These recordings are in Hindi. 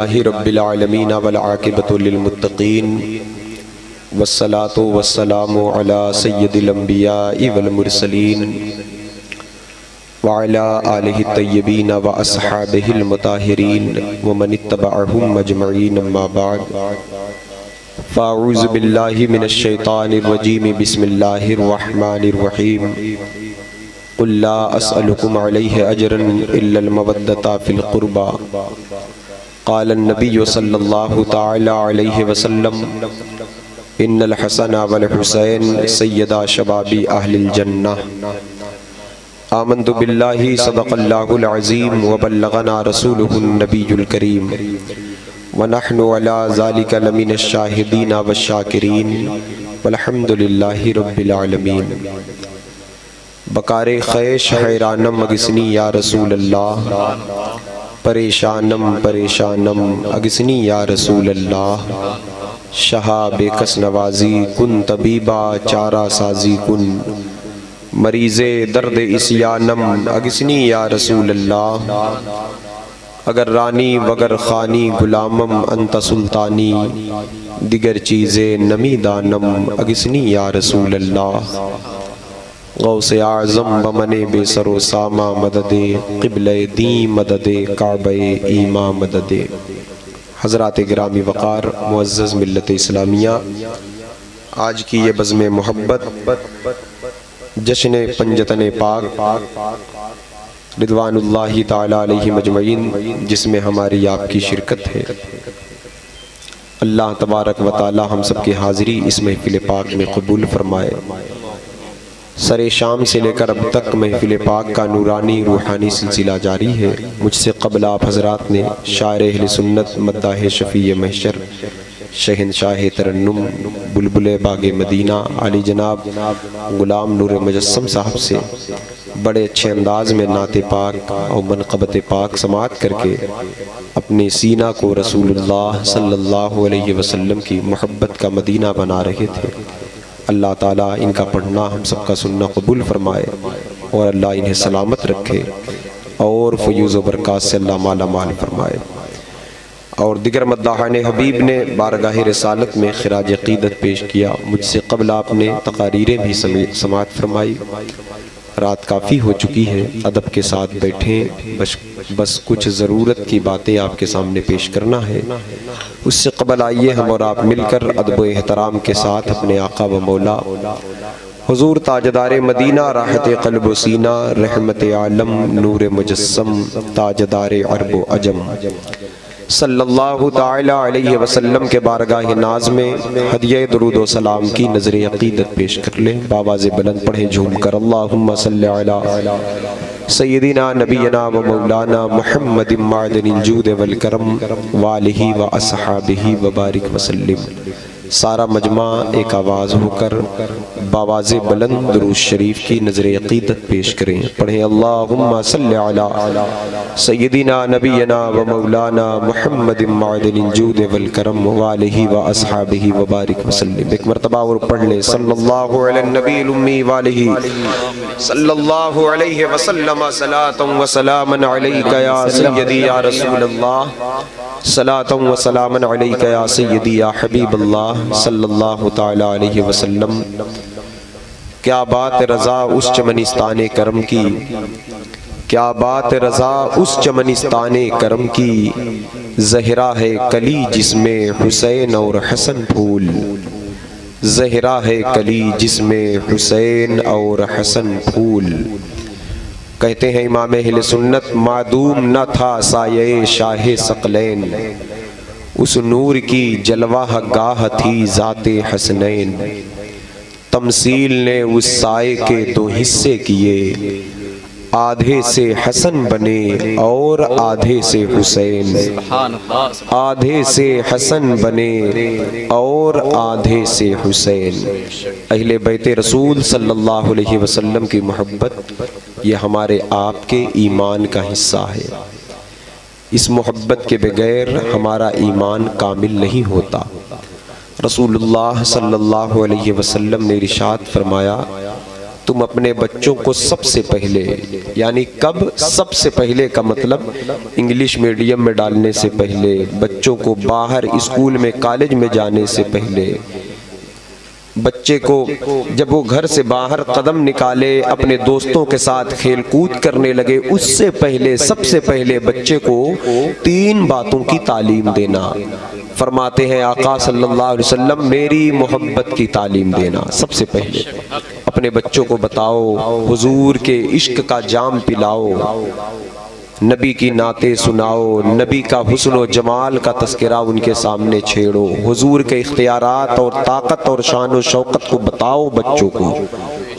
रब्बिल आलमीन वल आक़िबतु लिल मुत्तक़ीन वस्सलातु वस्सलामु अला सय्यिदिल अंबियाइ वल मुरसलीन व अला आलिहि तय्यबीन व अस्हाबिहिल मुताहिरीन व मन इत्तबअहुम अजमईन अम्मा बाद फ़अऊज़ु बिल्लाहि मिनश शैतानिर रजीम बिस्मिल्लाहिर रहमानिर रहीम क़ुल ला अस्अलुकुम अलैहि अजरन इल्लल मवद्दता फ़िल क़ुरबा क़ाल अन्नबिय्यु सल्लल्लाहु तआला अलैहि वसल्लम इन्नल हसन वल हुसैन सय्यदा शबाबी अहलिल जन्नह आमन्तु बिल्लाहि सदक़ल्लाहुल अज़ीम व बल्लगना रसूलुहुन नबियुल करीम व नहनु अला ज़ालिका लमिनश शाहिदीन वश्शाकिरीन वल्हम्दुलिल्लाहि रब्बिल आलमीन। बकारे ख़ैश हैरानम अगिस्नी या रसूल अल्लाह, परेशानम परेशानम अगिस्नी या रसूल अल्लाह। शहा बेकस नवाजी कुन तबीबा चारा साजी कुन, मरीज़े दर्द इस्यानम अगिस्नी या रसूल अल्लाह। अगर रानी वगर खानी गुलामम अंत सुल्तानी, दिगर चीज़े नमी दानम अगिस्नी या रसूल अल्लाह। गौसे आज़म बमने बेसरो सामा मददे क़िबले दी मददे काबे ईमा मददे। हज़रात गिरामी वक़ार मुअज़्ज़ज़ मिल्लत इस्लामिया, आज की ये बज़्म मोहब्बत जश्न पंजतन पाक रिदवानुल्लाहि ताला अलैहि मजमईन, जिसमें हमारी आपकी शिरकत है। अल्लाह तबारक व ताला हम सब की हाज़िरी इस महफ़िल पाक में कबूल फरमाए। सरे शाम से लेकर अब तक महफ़िल पाक का नूरानी रूहानी सिलसिला जारी है। मुझसे क़ब्ल आप हज़रात ने शायर अहले सुन्नत मद्दाह शफ़ी महशर शहंशाह तरन्नुम बुलबुल बागे मदीना आली जनाब ग़ुलाम नूर मुजस्सम साहब से बड़े अच्छे अंदाज में नाते पाक और मनक़बत पाक समात करके अपने सीना को रसूलुल्लाह सल्लल्लाहु अलैहि वसल्लम की मोहब्बत का मदीना बना रहे थे। अल्लाह ताला इनका पढ़ना हम सबका सुनना कबूल फरमाए और अल्लाह इन्हें सलामत रखे और फ़यूज़ व बरक़ात से अल्लाह माला माल फरमाए। और दिगर मद्दाहान हबीब ने बारगाह रिसालत में ख़िराज अक़ीदत पेश किया। मुझसे क़ब्ल आपने तक़ारीरें भी समात फरमाई। रात काफ़ी हो चुकी है, अदब के साथ बैठें, बस कुछ ज़रूरत की बातें आपके सामने पेश करना है। उससे क़ब्ल आइए हम और आप मिलकर अदब व एहतराम के साथ अपने आका व मौला हुज़ूर ताजदार मदीना राहत क़ल्ब व सीना रहमत आलम नूर मुजस्सम ताजदार अरब व अजम सल्लल्लाहु ताला अलैहि वसल्लम के बारगाह नाज में हदिया दुरूद व सलाम की नज़र अक़ीदत पेश कर लें। बावाज़े बुलंद पढ़े झूम कर अल्लाहुम्मा सल्लि अला सय्यदिना नबीना व मौलाना मुहम्मदिन मादनिल जूद वल करम वालिही व अस्हाबिही व बारिक वसल्लिम। सारा मजमा एक आवाज़ होकर बावाज़े बुलंद दुरूद शरीफ की नज़र अक़ीदत पेश करें। पढ़ें अल्लाहुम्मा सल्लि अला सय्यदिना नबीना व मौलाना मुहम्मदिन मादनिल जूद वल करम वालिही व अस्हाबिही व बारिक वसल्लिम। एक मरतबा और पढ़ लें सल्लल्लाहु अलैहि नबील उम्मी वालिही सल्लल्लाहु अलैहि वसल्लम सलातन व सलामन अलैका या सय्यदी या रसूलल्लाह सलातन व सलामन अलैका या सय्यदी या हबीबल्लाह सल्लल्लाहु ताला अलैहि वसल्लम। क्या बात रज़ा उस चमनिस्ताने करम की, क्या बात रज़ा उस चमनिस्ताने करम की, ज़हरा है कली जिसमें हुसैन और हसन फूल, ज़हरा है कली जिसमें हुसैन और हसन फूल। कहते हैं इमाम अहले सुन्नत, मादूम न था साये शाह सकलैन, उस नूर की जलवाह गाह थी ज़ाते हसनैन। तमसील ने उस साए के दो हिस्से किए, आधे से हसन बने और आधे से हुसैन, आधे से हसन बने और आधे से हुसैन। अहले बैत रसूल सल्लल्लाहु अलैहि वसल्लम की मोहब्बत ये हमारे आपके ईमान का हिस्सा है। इस मोहब्बत के बगैर हमारा ईमान कामिल नहीं होता। रसूलुल्लाह सल्लल्लाहु अलैहि वसल्लम ने इरशाद फरमाया तुम अपने बच्चों को सबसे पहले, यानी कब, सबसे पहले का मतलब इंग्लिश मीडियम में डालने से पहले, बच्चों को बाहर स्कूल में कॉलेज में जाने से पहले, बच्चे को जब वो घर से बाहर कदम निकाले, अपने दोस्तों के साथ खेल कूद करने लगे, उससे पहले, सबसे पहले बच्चे को 3 बातों की तालीम देना। फरमाते हैं आका सल्लल्लाहु अलैहि वसल्लम, मेरी मोहब्बत की तालीम देना। सबसे पहले अपने बच्चों को बताओ, हुजूर के इश्क का जाम पिलाओ, नबी की नाते सुनाओ, नबी का हुस्न और जमाल का तस्करा उनके सामने छेड़ो, हुजूर के इख्तियारात और ताकत और शान और शौकत को बताओ बच्चों को।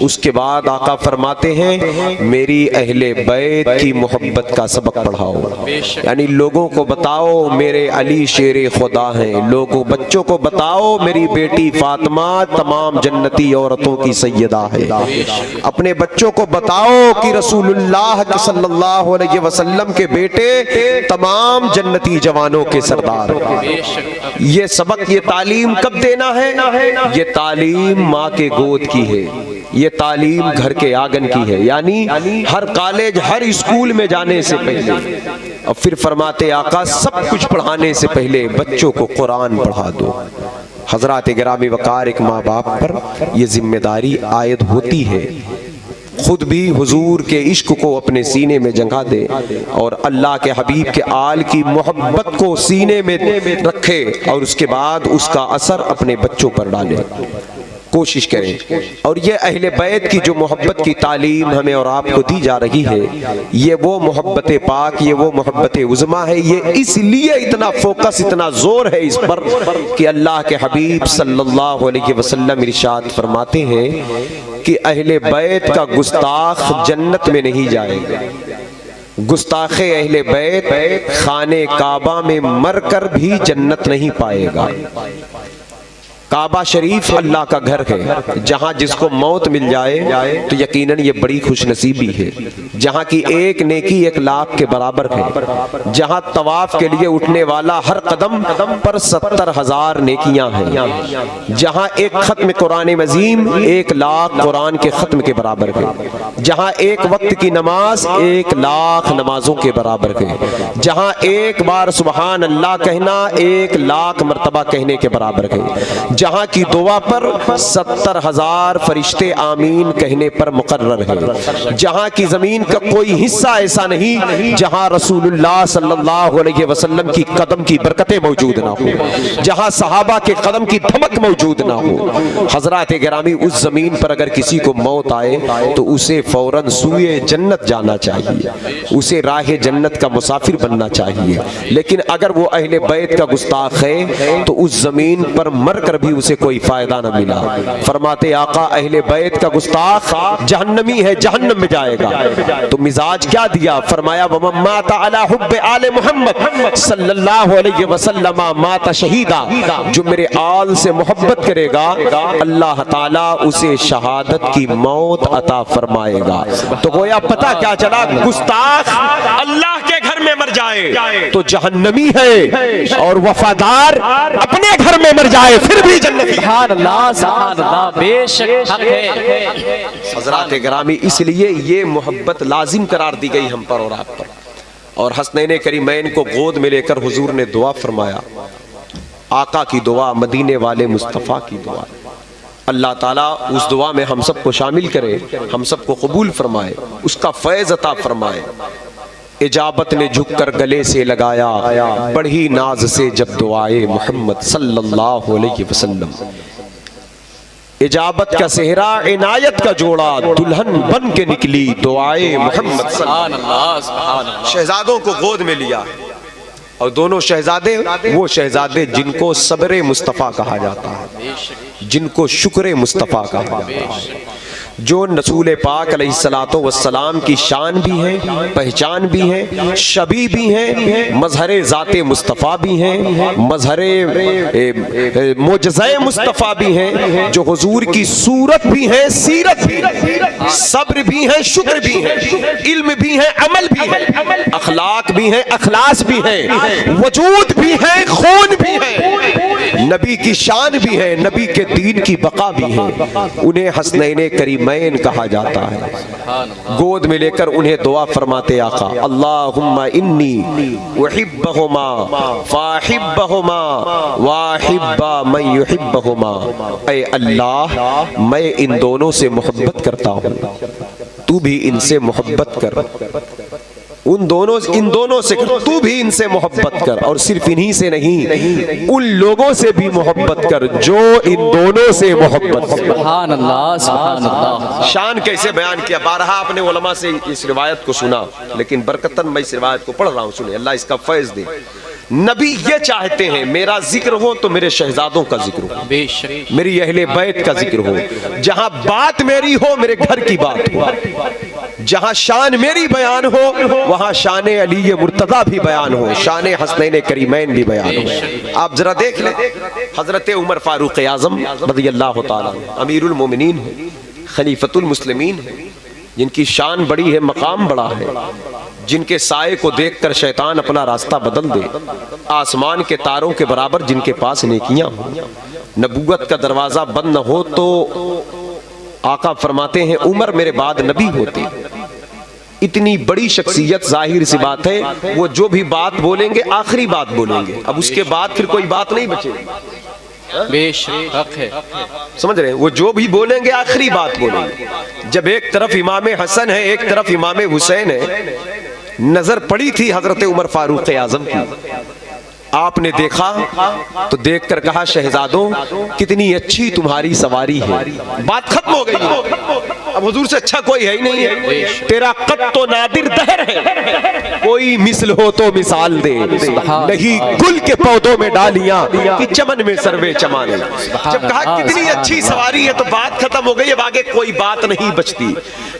उसके बाद आका फरमाते हैं, मेरी अहले बैत की मोहब्बत का सबक पढ़ाओ, यानी लोगों को बताओ मेरे अली शेरे खुदा हैं, लोगों बच्चों को बताओ मेरी बेटी फातिमा तमाम जन्नती औरतों की सैयदा है। अपने बच्चों को बताओ कि रसूलुल्लाह सल्लल्लाहु अलैहि वसल्लम के बेटे तमाम जन्नती जवानों के सरदार। ये सबक, ये तालीम कब देना है? ये तालीम माँ के गोद की है, ये तालीम घर के आंगन की है, यानी हर कॉलेज, हर स्कूल में जाने से पहले। और फिर फरमाते आका, सब कुछ पढ़ाने से पहले बच्चों को कुरान पढ़ा दो। हजरात गिरामी वकार, एक माँ बाप पर यह जिम्मेदारी आयद होती है, खुद भी हुजूर के इश्क को अपने सीने में जगह दे और अल्लाह के हबीब के आल की मोहब्बत को सीने में रखे और उसके बाद उसका असर अपने बच्चों पर डाले, कोशिश करें। और ये अहले बैत की जो मोहब्बत की तालीम हमें और आपको दी जा रही है, ये वो मोहब्बत पाक, ये वो मोहब्बत उज़्मा है। ये इसलिए इतना फोकस, इतना जोर है इस पर कि अल्लाह के हबीब सल्लल्लाहु अलैहि वसल्लम इरशाद फरमाते हैं कि अहले बैत का गुस्ताख जन्नत में नहीं जाएगा। गुस्ताखे अहले बैत खाने काबा में मरकर भी जन्नत नहीं पाएगा। काबा शरीफ अल्लाह का घर है, जहाँ जिसको मौत मिल जाए तो यकीनन ये बड़ी खुशनसीबी है, जहाँ की एक नेकी 1 लाख के बराबर है, जहाँ तवाफ के लिए उठने वाला हर कदम पर 70,000 नेकियां हैं, जहाँ एक खत्म कुरान मजीम 1 लाख कुरान के खत्म के बराबर है, जहाँ एक वक्त की नमाज 1 लाख नमाजों के बराबर है, जहाँ एक बार सुबहान अल्लाह कहना 1 लाख मर्तबा कहने के बराबर है, जहाँ की दुआ पर 70,000 फरिश्ते आमीन कहने पर मुकर्रर है, जहाँ की जमीन का कोई हिस्सा ऐसा नहीं जहाँ रसूलुल्लाह सल्लल्लाहु अलैहि वसल्लम की कदम की बरकतें मौजूद ना हो, जहाँ सहाबा के कदम की धमक मौजूद ना हो। हजरात गिरामी, उस जमीन पर अगर किसी को मौत आए तो उसे फौरन सूए जन्नत जाना चाहिए, उसे राह जन्नत का मुसाफिर बनना चाहिए। लेकिन अगर वो अहले बैत का गुस्ताख है तो उस जमीन पर मर कर भी उसे कोई फायदा न मिला। फरमाते आका, अहले बैत का गुस्ताख जहन्नमी है, जहन्नम में जाएगा। तो मिजाज क्या दिया? फरमाया, वमन माता अला हुब्बे आले मुहम्मद सल्लल्लाहु अलैहि वसल्लम माता शहीदा, जो मेरे आल से मोहब्बत करेगा अल्लाह ताला उसे शहादत की मौत अता फरमाएगा। तो गोया पता क्या चला, गुस्ताख अल्लाह के घर में मर जाए तो जहन्नमी है, और वफादार अपने घर में मर जाए फिर भी जन्नती। सुभान अल्लाह, बेशक हक है। हज़रात गिरामी, इसलिए ये मोहब्बत लाजिम करार दी गई हम पर और आप पर। और हसनैन करीमैन को गोद में लेकर हुजूर ने दुआ फरमाया, आका की दुआ, मदीने वाले मुस्तफ़ा की दुआ। अल्लाह ताला उस दुआ में हम सबको शामिल करे, हम सबको कबूल फरमाए, उसका फैज़ अता फरमाए। इजाबत ने झुककर गले से लगाया, बढ़ी नाज से जब दुआए मोहम्मद सल्लल्लाहु अलैहि वसल्लम। इजाबत का सेहरा इनायत का जोड़ा, दुल्हन बन के निकली दुआए मोहम्मद। शहजादों को गोद में लिया, और दोनों शहजादे वो शहजादे जिनको सब्रे मुस्तफ़ा कहा जाता है, जिनको शुक्र मुस्तफ़ा कहा जाता है, जो रसूल पाक अलैहिस्सलातो वस्सलाम की शान भी है, पहचान भी है, शबी भी है, मजहरे ज़ाते मुस्तफ़ा भी हैं, मजहरे मोजज़े मुस्तफ़ा भी हैं, जो हुजूर की सूरत भी है, सीरत भी है, सब्र भी है, शुक्र भी है, इल्म भी है, अमल भी है, अखलाक भी है, अखलास भी है, वजूद भी है, खून भी है, नबी की शान भी है, नबी के दीन की बका भी है। उन्हें हसनैन करीमैन कहा जाता है। गोद में लेकर उन्हें दुआ फरमाते आका, अल्लाहुम्मा इन्नी उहिब्बहुमा फाहिब्बहुमा वाहिब्बा मन युहिब्बहुमा। ऐ अल्लाह, मैं इन दोनों से मोहब्बत करता हूँ, तू भी इनसे मोहब्बत कर। इन दोनों से कर, तू भी इनसे मोहब्बत कर। और सिर्फ इन्हीं से नहीं, उन लोगों से भी मोहब्बत कर जो इन दोनों से मोहब्बत कर। सुभान अल्लाह, सुभान अल्लाह। शान कैसे बयान किया, बारहा आपने उलमा से इस रिवायत को सुना, लेकिन बरकतन मैं इस रिवायत को पढ़ रहा हूँ, सुने, अल्लाह इसका फैज दे। नबी ये चाहते हैं मेरा जिक्र हो तो मेरे शहजादों का जिक्र हो, बेशक मेरी अहले बैत का जिक्र हो, जहां बात मेरी हो मेरे घर की बात हो, जहां शान मेरी बयान हो वहां शान अली मुर्तजा भी बयान हो, शान हसनैन करीमैन भी बयान हो। आप जरा देख लें, हजरत उमर फारूक आजम रज़ियल्लाहु ताला अमीरुल मोमिनीन है, खलीफतुल मुस्लिमीन है, जिनकी शान बड़ी है, मकाम बड़ा है, जिनके साए को देखकर शैतान अपना रास्ता बदल दे, आसमान के तारों के बराबर जिनके पास नेकियां हो, नबूवत का दरवाजा बंद न हो तो आका फरमाते हैं उमर मेरे बाद नबी होते। इतनी बड़ी शख्सियत, जाहिर सी बात है वो जो भी बात बोलेंगे आखिरी बात बोलेंगे, अब उसके बाद फिर कोई बात नहीं बचेगी। बेशक है, समझ रहे हैं, वो जो भी बोलेंगे आखिरी बात बोलेंगे। जब एक तरफ इमाम हसन है, एक तरफ इमाम हुसैन है, नजर पड़ी थी हजरत उमर फारूक आजम की, आपने देखा तो देखकर कहा शहजादों कितनी अच्छी तुम्हारी सवारी है, बात खत्म हो गई। अब हुजूर से अच्छा कोई है ही नहीं है, तेरा कद तो नादिर दहर है, कोई मिसल हो तो मिसाल दे, नहीं गुल के पौधों में डालियां कि चमन में सर्वे चमाने। जब कहा कितनी अच्छी सवारी है तो बात खत्म हो गई, अब आगे कोई बात नहीं बचती।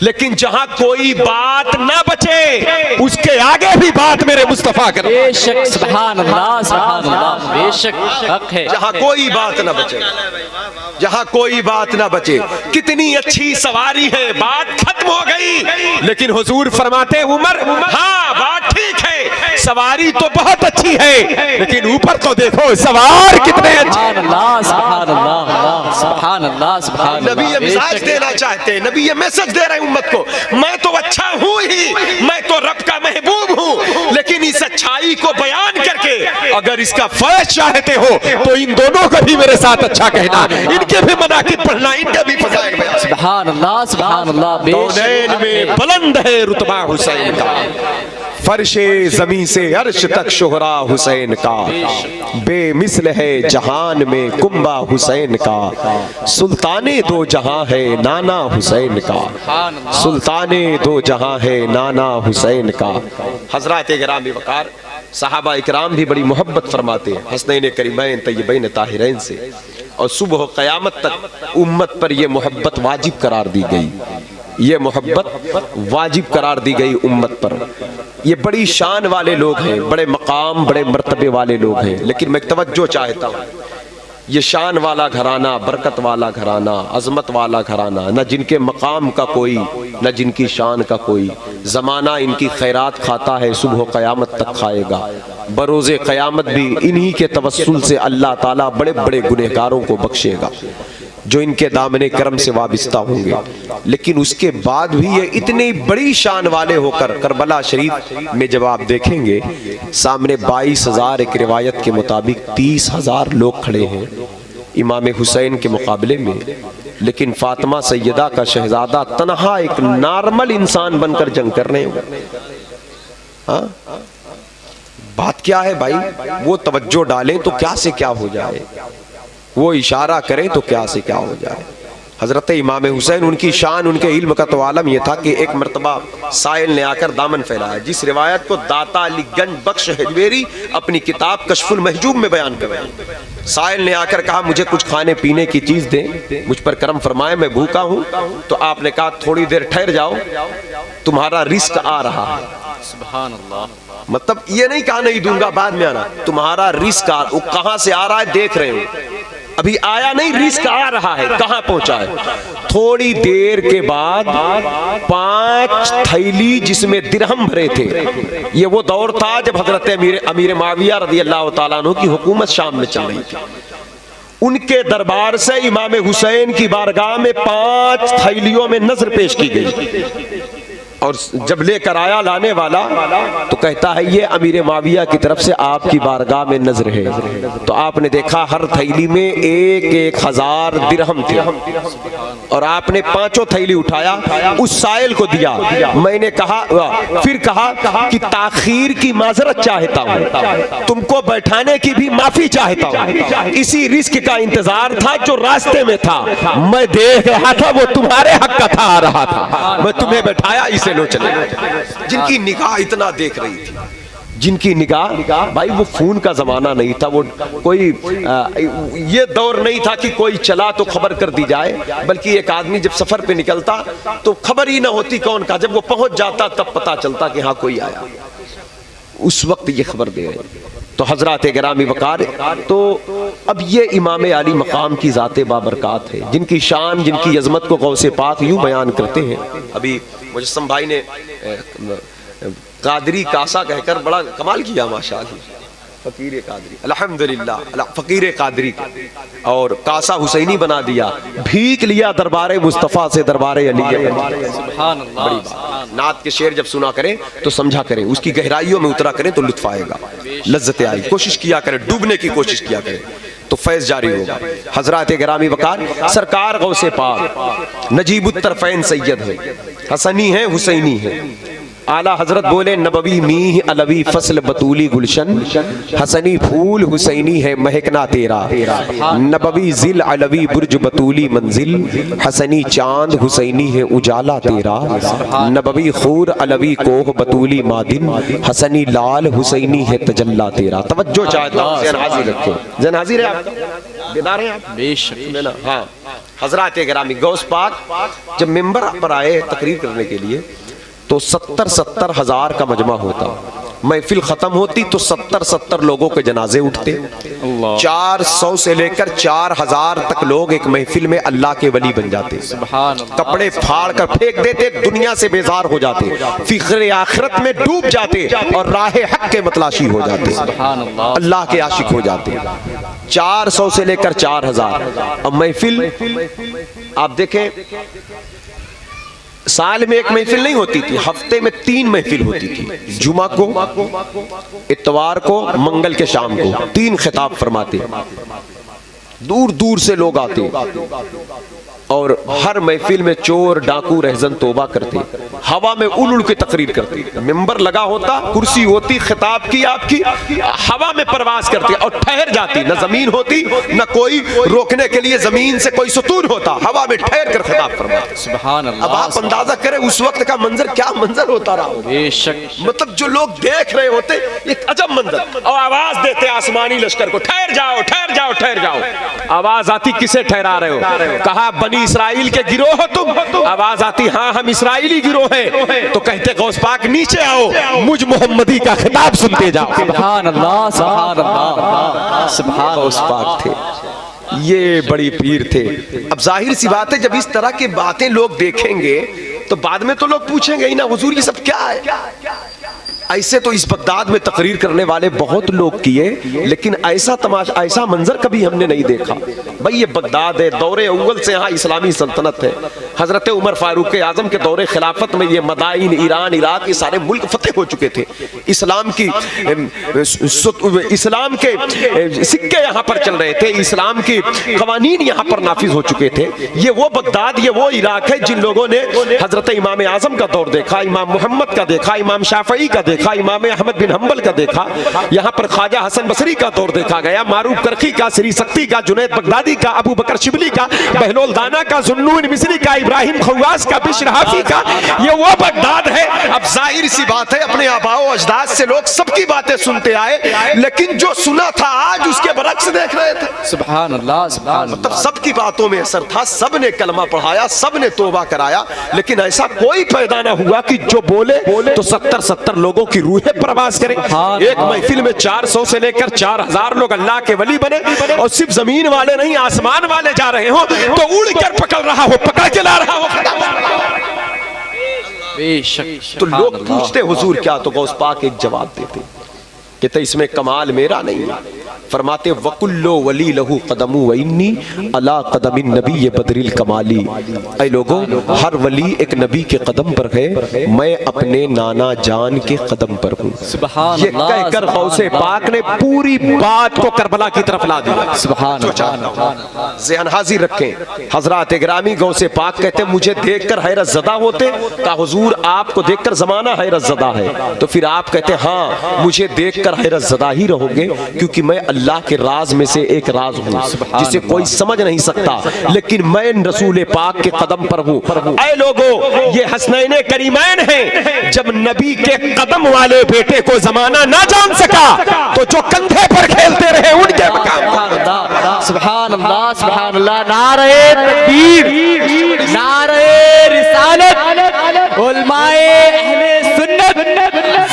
लेकिन जहां कोई बात ना बचे उसके आगे भी बात मेरे मुस्तफा कर। बेशक, सुभान अल्लाह, सुभान अल्लाह, बेशक हक है। जहां कोई बात ना बचे, जहां कोई बात ना बचे, कितनी अच्छी सवारी है, बात खत्म हो गई। लेकिन हुजूर फरमाते उमर, हाँ बात ठीक है, सवारी तो बहुत अच्छी है, लेकिन ऊपर तो देखो सवार कितने अच्छे। सुभान अल्लाह, सुभान अल्लाह, सुभान अल्लाह, सुभान अल्लाह। नबी ये मिजाज देना चाहते हैं, नबी ये मैसेज दे रहे हैं उम्मत को, मैं तो अच्छा हूं ही, मैं तो रब का महबूब हूं, लेकिन इस अच्छाई को बयान करके अगर इसका फैज चाहते हो तो इन दोनों को भी मेरे साथ अच्छा कहना, इनके भी मनाकिब पढ़ना, इनके भी फज़ाइल बयान। सुभान अल्लाह, सुभान अल्लाह। कौनैन में बुलंद है रुतबा हुसैन का, फर्शे जमीन से अर्श तक शोहरा हुसैन का, बेमिसल है जहान में कुंबा हुसैन का, सुल्ताने दो जहां है नाना हुसैन का, सुल्ताने दो जहां है नाना हुसैन का। हजरात इकराम वकार, सहाबा इकराम भी बड़ी मोहब्बत फरमाते हैं हसनैन करीमैन तय्यबैन ताहिरैन से, और सुबह क़यामत तक उम्मत पर यह मोहब्बत वाजिब करार दी गई, ये मोहब्बत वाजिब करार दी गई उम्मत पर। ये बड़ी शान वाले लोग हैं, बड़े मकाम बड़े मर्तबे वाले लोग हैं, लेकिन मैं तवज्जो चाहता हूँ, ये शान वाला घराना, बरकत वाला घराना, अजमत वाला घराना, न जिनके मकाम का कोई न जिनकी शान का कोई, ज़माना इनकी खैरात खाता है, सुबह क़यामत तक खाएगा, बरोज़े क़यामत भी इन्हीं के तवस्सुल से अल्लाह ताला बड़े बड़े गुनहगारों को बख्शेगा जो इनके दामने करम से वाबिस्ता होंगे। लेकिन उसके बाद भी ये इतनी बड़ी शान वाले होकर करबला शरीफ में जब आप देखेंगे सामने 22,000 एक रिवायत के मुताबिक 30,000 लोग खड़े हैं इमाम हुसैन के मुकाबले में, लेकिन फातिमा सैयदा का शहजादा तन्हा एक नॉर्मल इंसान बनकर जंग कर रहे हैं। हाँ, बात क्या है भाई, वो तवज्जो डालें तो क्या से क्या हो जाए, वो इशारा करें तो क्या से क्या हो जाए। हजरत इमाम हुसैन, उनकी शान उनके इल्म का तो आलम यह था कि एक मरतबा साइल ने आकर दामन फैलाया, जिस रिवायत को दाता अलीगंज बख्श हजवेरी अपनी किताब कशफुल महजूब में बयान कर रहे हैं। साइल ने आकर कहा मुझे कुछ खाने पीने की चीज दें, मुझ पर करम फरमाए, मैं भूखा हूं। तो आपने कहा थोड़ी देर ठहर जाओ, तुम्हारा रिस्क आ रहा है। सुभान अल्लाह, मतलब ये नहीं कहा नहीं दूंगा बाद में आना, तुम्हारा रिस्क कहां से आ रहा है देख रहे हो, अभी आया नहीं, रिस्क आ रहा है, कहां पहुंचा है। थोड़ी देर के बाद 5 थैली जिसमें दिरहम भरे थे, ये वो दौर था जब हजरत अमीर मुआविया रज़ी अल्लाह तआला अन्हु की हुकूमत शाम में चल रही थी। उनके दरबार से इमाम हुसैन की बारगाह में 5 थैलियों में नजर पेश की गई। और जब लेकर आया लाने वाला तो कहता है ये अमीर माविया की तरफ से आपकी बारगाह में नजर है। तो आपने देखा हर थैली में 1,000 दिरहम थे और आपने 5 थैली उठाया, उस साइल को दिया। मैंने कहा, फिर कहा कि ताखीर की माजरत चाहता हूं, तुमको बैठाने की भी माफी चाहता हूं। इसी रिस्क का इंतजार था जो रास्ते में था, मैं देख रहा था वो तुम्हारे हक का था, आ रहा था, मैं तुम्हें बैठाया, इसे लो चले। जिनकी निगाह इतना देख रही थी, जिनकी निगाह, भाई वो फोन का जमाना नहीं था, वो कोई ये दौर नहीं था कि कोई चला तो खबर कर दी जाए, बल्कि एक आदमी जब सफर पे निकलता तो खबर ही ना होती कौन का, जब वो पहुंच जाता तब पता चलता कि हाँ कोई आया, उस वक्त ये खबर दे रहे। तो हजरत गिरामी वकार, तो अब ये इमाम अली मकाम की ज़ाते बाबरकात है, जिनकी शान, जिनकी अजमत को गौसे पाक यूं बयान करते हैं। अभी मुजस्सम भाई ने कादरी कासा कहकर बड़ा कमाल किया, माशाअल्लाह, फकीर कादरी, अल्हम्दुलिल्लाह, फकीर कादरी, और कासा हुसैनी बना दिया, भीख लिया दरबारे मुस्तफ़ा से, दरबारे अली। सुभान अल्लाह, बड़ी बात। नात के शेर जब सुना करें तो समझा करें, उसकी गहराइयों में उतरा करें तो लुत्फ आएगा, लज्जत आई, कोशिश किया करें, डूबने की कोशिश किया करें तो फैज जारी होगा। हजरत गिरामी वकार सरकार गौसे पाक नजीबुत्तरफैन सैयद है, हसनी है, हुसैनी है। आला हजरत बोले नबवी मीह अलवी फसल बतूली गुलशन, हसनी फूल हुसैनी है महकना तेरा। नबवी जिल अलवी बुर्ज बतूली मंजिल, हसनी चांद हुसैनी है उजाला तेरा। नबवी खूर अलवी कोह बतूली मादिन, हसनी लाल हुसैनी है तजल्ला तेरा। तवज्जो चाहता हूं, ज़हन हाजिर रखो, ज़हन हाजिर है आप, बेदार हैं आप, बेशक। हाँ, हजरत गिरामी गौस पाक जब मिंबर पर आए तकरीर करने के लिए तो 70-70 हजार का मजमा होता, महफिल खत्म होती तो 70-70 लोगों के जनाजे उठते। 400 से लेकर 4000 तक लोग एक महफिल में अल्लाह के वली बन जाते, कपड़े फाड़ कर फेंक देते, दुनिया से बेजार हो जाते, फिक्र आखिरत में डूब जाते और राह हक के मतलाशी हो जाते, अल्लाह के आशिक हो जाते। 400 से लेकर 4000। अब महफिल आप देखें, साल में एक महफिल नहीं होती थी, हफ्ते में 3 महफिल होती थी, जुमा को, इतवार को, मंगल के शाम को, 3 खिताब फरमाते, दूर दूर से लोग आते और हर महफिल में चोर डाकू रहजन तोबा करते, हवा में उड़ उड़ के तकरीर करते, मिंबर लगा होता, कुर्सी होती, खिताब की आपकी, हवा में परवास करते और ठहर जाती, न जमीन होती न कोई रोकने के लिए जमीन से कोई सुतून होता, हवा में ठहर कर खिताब फरमाते। सुभान अल्लाह। अब आप अंदाजा करें उस वक्त का मंजर, क्या मंजर होता रहा, बेशक, मतलब जो लोग देख रहे होते एक अजब मंजर, और आवाज देते आसमानी लश्कर को, ठहर जाओ ठहर जाओ ठहर जाओ। आवाज आती, किसे ठहरा रहे हो? कहा बनी इस्राइल के गिरोह हो तुम? आवाज आती, हाँ हम इस्राइली गिरोह हैं। तो कहते गौस पाक नीचे आओ, मुझ मोहम्मदी का खिताब सुनते जाओ। सुभान अल्लाह, सुभान अल्लाह, सुभान। गौस पाक थे, ये बड़ी पीर थे। अब जाहिर सी बात है, जब इस तरह की बातें लोग देखेंगे तो बाद में तो लोग पूछेंगे ही ना, हुजूर ये सब क्या है। ऐसे तो इस बगदाद में तकरीर करने वाले बहुत लोग किए, लेकिन ऐसा तमाशा, ऐसा मंजर कभी हमने नहीं देखा। भाई ये बगदाद है, दौरे अव्वल से यहाँ इस्लामी सल्तनत है, हजरत उमर फारूक आजम के दौरे खिलाफत में ये मदाइन, ईरान, इराक, ये सारे मुल्क फतेह हो चुके थे, इस्लाम के सिक्के यहाँ पर चल रहे थे, इस्लाम की कवानीन यहाँ पर नाफिज हो चुके थे। ये वो बगदाद, ये वो इराक है जिन लोगों ने हजरत इमाम आजम का दौर देखा, इमाम मोहम्मद का देखा, इमाम शाफई का देखा, इमाम अहमद बिन हंबल का देखा, यहाँ पर ख्वाजा हसन बसरी का दौर देखा गया, मारूफ करखी का, श्री शक्ति का, जुनैद बगदादी का, अबू बकर शिबली का, बहलोल दाना का, जुन्नून मिस्री का, इब्राहिम खवास का, बिश्र हाफी का, ये वो बगदाद है। अब जाहिर सी बात है, अपने आबाओ अजदाद से लोग सबकी बातें सुनते आए, लेकिन जो सुना था आज उसके बरक्स देख रहे थे। सुभान अल्लाह, सुभान। मतलब सबकी बातों में असर था, सब ने कलमा पढ़ाया, सब ने तौबा कराया, लेकिन ऐसा कोई पैदा ना हुआ कि जो बोले तो 70-70 लोगों की रूहें प्रवास करें। एक महफिल में 400 से लेकर 4000 लोग अल्लाह के वली बने, और सिर्फ जमीन वाले नहीं आसमान वाले जा रहे हो तो उड़ कर पकड़ रहा हो, पकड़ के ला रहा हो। तो लोग पूछते हुजूर क्या, तो गौस पाक एक जवाब देते, कहते इसमें कमाल मेरा नहीं है, फरमाते वकुल्लो वली लहू कदमु व इन्नी अला कदमिन नबी बदरिल कमाली। ऐ लोगों, हर वली एक नबी के कदम पर है, मैं अपने नाना जान के कदम पर हूँ। ये कहकर गौसे पाक ने पूरी बात को करबला की तरफ ला दिया। सुभान अल्लाह। ज़हन हाजिर रखें, हजरात गिरामी गौसे पाक कहते मुझे देखकर हैरत ज़दा होते, का हुजूर आपको देखकर जमाना हैरत ज़दा है, तो फिर आप कहते हाँ मुझे देखकर हैरत ज़दा ही रहोगे, क्योंकि मैं अल्लाह के राज में से एक राज हूँ जिसे कोई समझ नहीं सकता, लेकिन मैं रसूल पाक के कदम पर हूँ। ऐ लोगों, ये हसनैन करीमैन हैं, जब नबी के कदम वाले बेटे को जमाना ना जान सका तो जो कंधे पर खेलते रहे उनके मकाम। सुभान अल्लाह, सुभान अल्लाह। नारे तकबीर, नारे रिसालत, उलमाए अहले सुन्नत,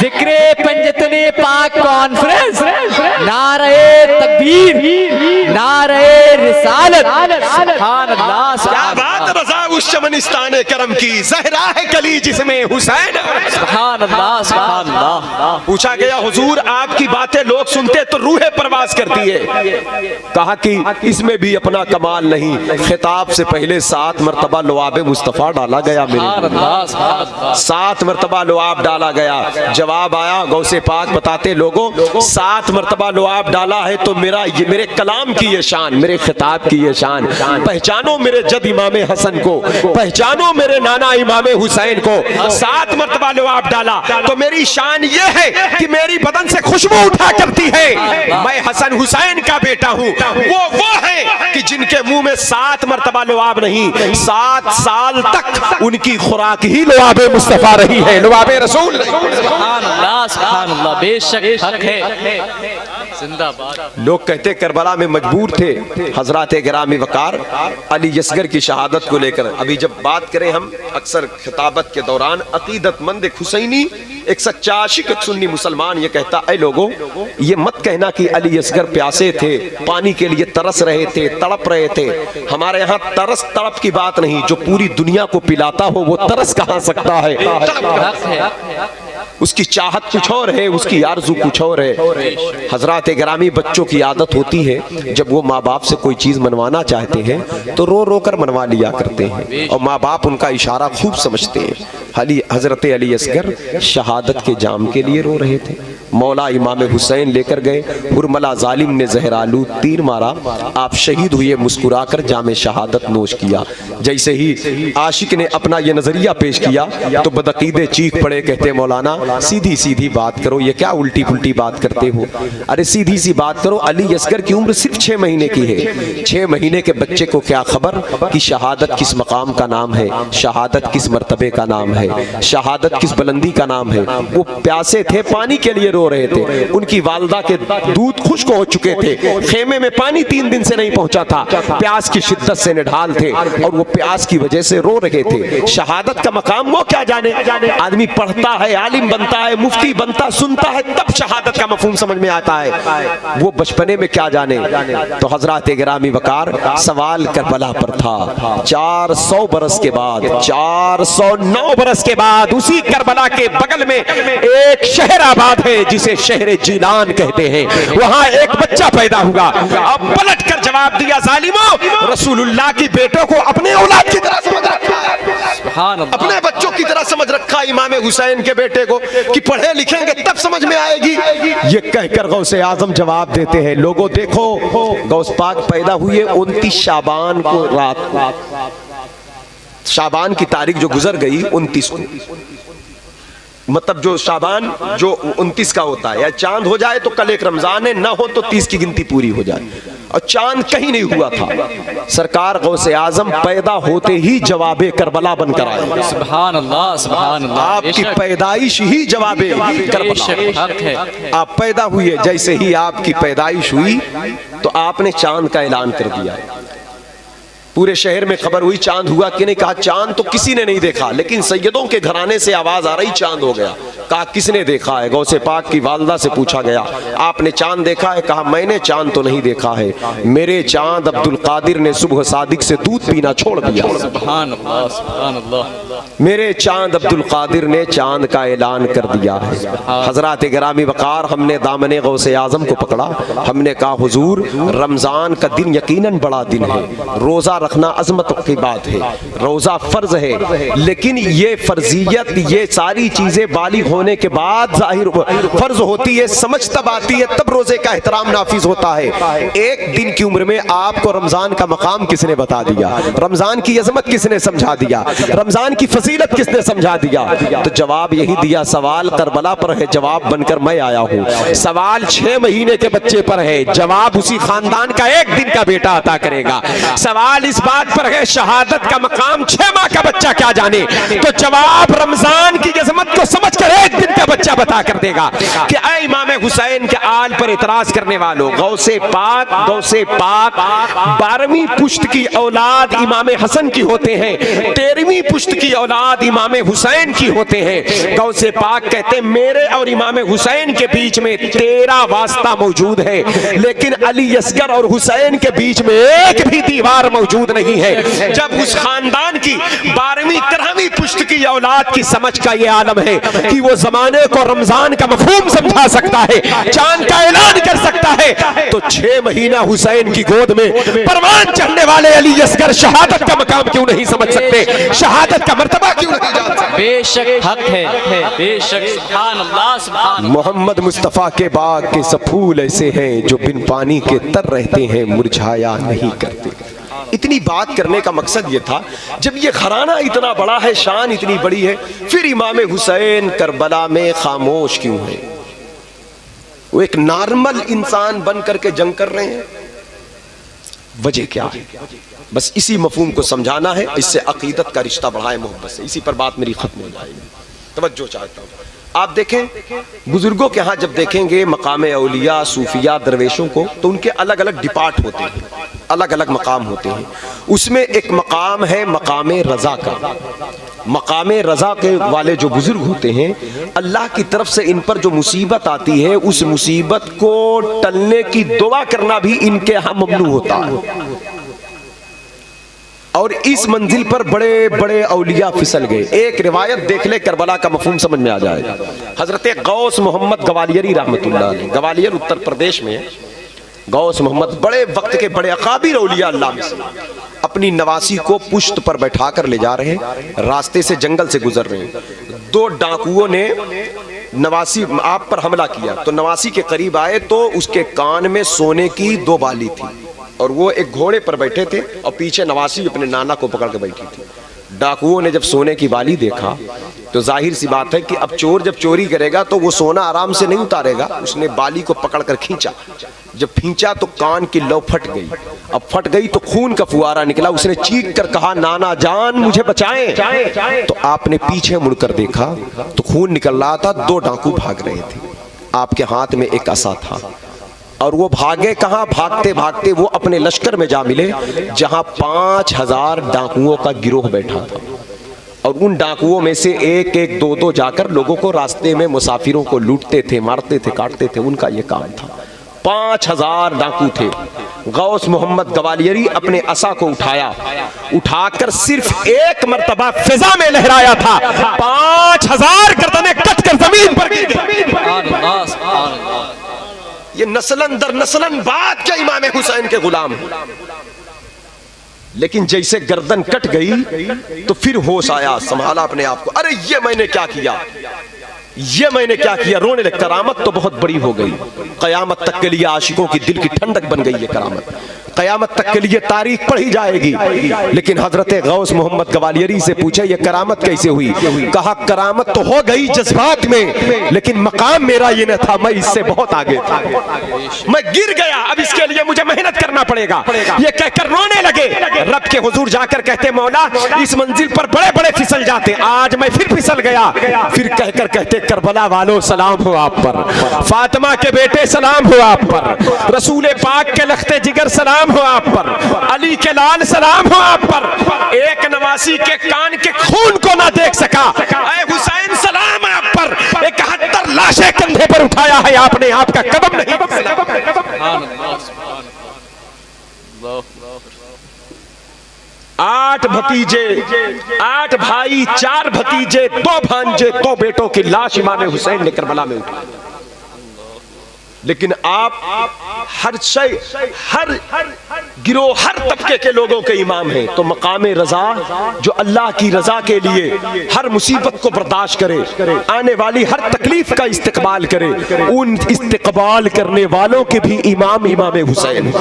जिक्रे पंजतने पाक कॉन्फ्रेंस, नारे तकबीर, नारे रिसालत। सुभान अल्लाह, क्या बात रज़ा उस चमनिस्ताने करम की, ज़हरा है कली जिसमें हुसैन। सुभान अल्लाह, सुभान अल्लाह। पूछा गया हुजूर आपकी बातें लोग सुनते तो रूहें परवास करती है, कहा कि इसमें भी अपना कमाल नहीं। खिताब से पहले 7 मरतबा लुआब मुस्तफ़ा डाला गया, मेरे 7 मरतबा लुआब डाला गया। जवाब आया, गौसे पाक बताते लोगों 7 मरतबा लुआब डाला है तो मेरे कलाम की ये शान, मेरे खिताब की ये शान। पहचानो मेरे जद इमाम हसन को, पहचानो मेरे नाना इमाम हुसैन को। 7 मरतबा लुआब डाला तो मेरी शान ये है कि मेरी बदन से खुशबू उठा करती है। मैं हसन हुसैन का बेटा हूँ। वो है कि जिनके मुंह में 7 मरतबा लुआब नहीं, 7 साल तक उनकी खुराक ही लुआब मुस्तफा रही है, लुआब रसूल। सुभान अल्लाह, सुभान अल्लाह। बेशक हक है, जिंदाबाद। लोग कहते करबला में मजबूर थे हजरात गिरामी वकार अली असगर की शहादत को लेकर। अभी जब बात करें हम अक्सर खिताबत के दौरान, अकीदतमंद एक हुसैनी, एक सच्चा आशिक, एक सुन्नी मुसलमान ये कहता, ऐ लोगों ये मत कहना कि अली असगर प्यासे थे, पानी के लिए तरस रहे थे, तड़प रहे थे। हमारे यहाँ तरस तड़प की बात नहीं, जो पूरी दुनिया को पिलाता हो वो तरस कहाँ सकता है। उसकी चाहत कुछ और है, उसकी आरज़ू कुछ और है। हजरात गिरामी बच्चों की आदत होती है जब वो माँ बाप से कोई चीज़ मनवाना चाहते हैं तो रो रो कर मनवा लिया करते हैं, और माँ बाप उनका इशारा खूब समझते हैं। हजरत अली असगर शहादत के जाम के लिए रो रहे थे। मौला इमाम हुसैन लेकर गए, हुरमला जालिम ने जहरालू तीर मारा, आप शहीद हुए, मुस्कुराकर जामे शहादत नोश किया। जैसे ही आशिक ने अपना ये नजरिया पेश किया तो बदअकीदे चीख पड़े, कहते मौलाना सीधी सीधी बात करो, ये क्या उल्टी पुल्टी बात करते हो। अरे सीधी सी बात करो, अली असगर की उम्र सिर्फ 6 महीने की है। 6 महीने के बच्चे को क्या खबर कि शहादत किस मकाम का नाम है, शहादत किस मर्तबे का नाम है, शहादत किस बुलंदी का नाम है। वो प्यासे थे, पानी के लिए रो रहे थे, उनकी वालदा के दूध खुश्क हो चुके थे, खेमे में पानी 3 दिन से नहीं पहुंचा था, प्यास की शिद्दत से निढाल थे और वो प्यास की वजह से रो रहे थे। शहादत का मकाम वो क्या जाने, आदमी पढ़ता है, आलिम बनता है, मुफ्ती बनता, सुनता है, तब शहादत का मफहूम समझ में आता है। वो बचपने में क्या जाने। तो हजरात गिरामी वकार सवाल करबला पर था। 400 बरस के बाद, 409 बरस के बाद उसी करबला के बगल में एक शहर आबाद है जिसे शहर जीलान कहते हैं। वहां एक बच्चा पैदा हुआ। अब पलट कर जवाब दिया, जालिमों रसूलुल्लाह की बेटों को अपने औलाद की तरह समझ रखा है, अपने बच्चों की तरह समझ रखा इमाम हुसैन के बेटे को कि पढ़े लिखेंगे तब समझ में आएगी। ये कहकर गौसे आजम जवाब देते हैं, लोगों देखो गौस पाक पैदा हुए 29 शाबान को, रात शाबान की तारीख जो गुजर गई 29 को, मतलब जो शाबान जो 29 का होता है, या चांद हो जाए तो कल एक रमजान है, ना हो तो 30 की गिनती पूरी हो जाए, और चांद कहीं नहीं हुआ था। सरकार गौसे आजम पैदा होते ही जवाबे करबला बनकर आए। सुभान अल्लाह, सुभान अल्लाह। आपकी पैदाइश ही जवाबे करबला। आप पैदा हुए, जैसे ही आपकी पैदाइश हुई तो आपने चांद का ऐलान कर दिया। पूरे शहर में खबर हुई चांद हुआ कि नहीं, कहा चांद तो किसी ने नहीं देखा, लेकिन सैयदों के घराने से आवाज आ रही चांद हो गया। कहा किसने देखा है? गौसे पाक की वालदा से पूछा गया, आपने चांद देखा है? कहा मैंने चांद तो नहीं देखा है, मेरे चांद अब्दुल कादिर ने सुबह सादिक से दूध पीना छोड़ दिया। सुभान अल्लाह, सुभान अल्लाह। मेरे चांद अब्दुल कादिर ने चांद का ऐलान कर दिया है। हजरात गिरामी वकार, हमने दामने गौसे आजम को पकड़ा। हमने कहा हुजूर, रमजान का दिन यकीनन बड़ा दिन है, रोजा रखना अजमत की बात है, रोजा फर्ज है, लेकिन ये फर्जियत, ये सारी चीजें बालिग होने के बाद जाहिर फर्ज होती है, समझ तब आती है, तब रोजे का एहतराम नाफिज होता है। एक दिन की उम्र में आपको रमजान का मकाम किसने बता दिया? रमजान की अजमत किसने समझा दिया? रमजान की फजीलत किसने समझा दिया? तो जवाब यही दिया, सवाल करबला पर है, जवाब बनकर मैं आया हूँ। सवाल 6 महीने के बच्चे पर है, जवाब उसी खानदान का 1 दिन का बेटा अता करेगा। सवाल इस बात पर है, शहादत का मकाम 6 माह का बच्चा क्या जाने, तो जवाब रमजान की अजमत को समझकर 1 दिन का बच्चा बता कर देगा कि ऐ इमाम हुसैन के आल पर इतराज करने वालों, गौसे पाक 12वीं पुश्त की औलाद इमाम हसन की होते हैं, 13वीं पुश्त की औलाद इमाम हुसैन की होते हैं। गौसे पाक कहते हैं मेरे और इमाम हुसैन के बीच में 13 वास्ता मौजूद है, लेकिन अली असगर और हुसैन के बीच में एक भी दीवार मौजूद नहीं है। जब उस खानदान की 12वीं 13वीं पुश्त की औलाद की समझ का ये आलम है कि वो जमाने को रमजान का मफहूम समझा सकता है, चांद का ऐलान कर सकता है, तो 6 महीना हुसैन की गोद में परवान चढ़ने वाले अली असगर शहादत का मकाम क्यों नहीं समझ सकते, शहादत का मर्तबा क्यों नहीं जान सकते? बेशक हक है, बेशक। सुभान अल्लाह, सुभान। मोहम्मद मुस्तफा के बाग के सब फूल ऐसे हैं जो बिन पानी के तर रहते हैं, मुरझाया नहीं करते। इतनी बात करने का मकसद ये था, जब ये घराना इतना बड़ा है, शान इतनी बड़ी है, फिर इमाम हुसैन करबला में खामोश क्यों है? वो एक नॉर्मल इंसान बन करके जंग कर रहे हैं, वजह क्या है? बस इसी मफहूम को समझाना है, इससे अकीदत का रिश्ता बढ़ाए मोहब्बत से। इसी पर बात मेरी खत्म हो जाएगी, तवज्जो चाहता हूँ। आप देखें बुजुर्गों के यहाँ जब देखेंगे मकाम औलिया, सूफिया, दरवेशों को, तो उनके अलग अलग डिपार्ट होते हैं, अलग अलग मकाम होते हैं। उसमें एक मकाम है मकाम रजा का। मकाम रजा के वाले जो बुजुर्ग होते हैं, अल्लाह की तरफ से इन पर जो मुसीबत आती है, उस मुसीबत को टलने की दुआ करना भी इनके यहाँ ममनू होता है। और इस मंजिल पर बड़े बड़े औलिया फिसल गए। एक रिवायत देख ले, करबला का मफहूम समझ में आ जाएगा। हजरत गौस मोहम्मद गवालियरी रहमतुल्लाह अलैह, गवालियर उत्तर प्रदेश में है। गौस मोहम्मद बड़े वक्त के बड़े अकाबिर औलिया अल्लाह में से, अपनी नवासी को पुश्त पर बैठा कर ले जा रहे हैं, रास्ते से जंगल से गुजर रहे हैं। 2 डाकुओं ने नवासी आप पर हमला किया, तो नवासी के करीब आए तो उसके कान में सोने की 2 बाली थी, और वो एक घोड़े पर बैठे थे और पीछे नवासी अपने नाना को पकड़ के बैठी थी। डाकुओं ने जब सोने की बाली देखा तो जाहिर सी बात है कि अब चोर जब चोरी करेगा तो वो सोना आराम से नहीं उतारेगा। उसने बाली को पकड़कर खींचा, जब खींचा तो कान की लौ फट गई। अब फट गई तो खून का फुआरा निकला। उसने चीख कर कहा, नाना जान मुझे बचाएं। तो आपने पीछे मुड़कर देखा तो खून निकल रहा था, 2 डाकू भाग रहे थे। आपके हाथ में एक असा था, और वो भागे कहाँ? भागते भागते वो अपने लश्कर में जा मिले जहां 5000 डाकुओं का गिरोह बैठा था, और उन डाकुओं में से एक एक 2 जाकर लोगों को रास्ते में मुसाफिरों को लूटते थे, मारते थे, काटते थे। उनका ये काम था। 5000 डाकू थे। गौस मोहम्मद गवालियरी अपने असा को उठाया, उठाकर सिर्फ एक मर्तबा फिजा में लहराया था, 5000 गर्दनें कटकर जमीन पर गिर गई। ये नस्लन दर नस्लन बाद के इमाम हुसैन के गुलाम हैं। लेकिन जैसे गर्दन कट गई तो फिर होश आया, संभाला अपने आप को। अरे ये मैंने क्या किया, ये मैंने क्या किया? रोने लगे। करामत तो बहुत बड़ी हो गई, कयामत तक के लिए आशिकों की दिल की ठंडक बन गई ये करामत, कयामत तक के लिए तारीख पढ़ी जाएगी। लेकिन हजरत गौस मोहम्मद गवालियरी से पूछे ये करामत कैसे हुई? कहा करामत तो हो गई जज्बात में, लेकिन मकाम मेरा ये न था, मैं इससे बहुत आगे था, मैं गिर गया, अब इसके लिए मुझे मेहनत करना पड़ेगा। ये कहकर रोने लगे। रब के हुजूर जाकर कहते, मौला इस मंजिल पर बड़े बड़े फिसल जाते, आज मैं फिर फिसल गया। फिर कहकर कहते, करबला वालों सलाम हो आप पर, फातिमा के बेटे सलाम हो आप पर, रसूल पाक के लख्ते जिगर सलाम सलाम हो आप पर, अली के लाल सलाम हो आप पर। एक नवासी के कान के खून को ना देख सका, ऐ हुसैन सलाम आप पर। 71 लाशें कंधे पर उठाया है आपने, आपका कदम नहीं फिसला। 8 भतीजे, 8 भाई, 4 भतीजे, 2 भांजे, 2 बेटों की लाश इमाम हुसैन ने करबला में उठाई। लेकिन आप हर शय, हर गिरोह, हर तबके के लोगों के इमाम हैं। तो मकाम रजा, जो अल्लाह की रजा के लिए हर मुसीबत को बर्दाश्त करे, आने वाली हर तकलीफ का इस्तेकबाल करे, उन इस्तेकबाल करने वालों के भी इमाम इमाम हुसैन।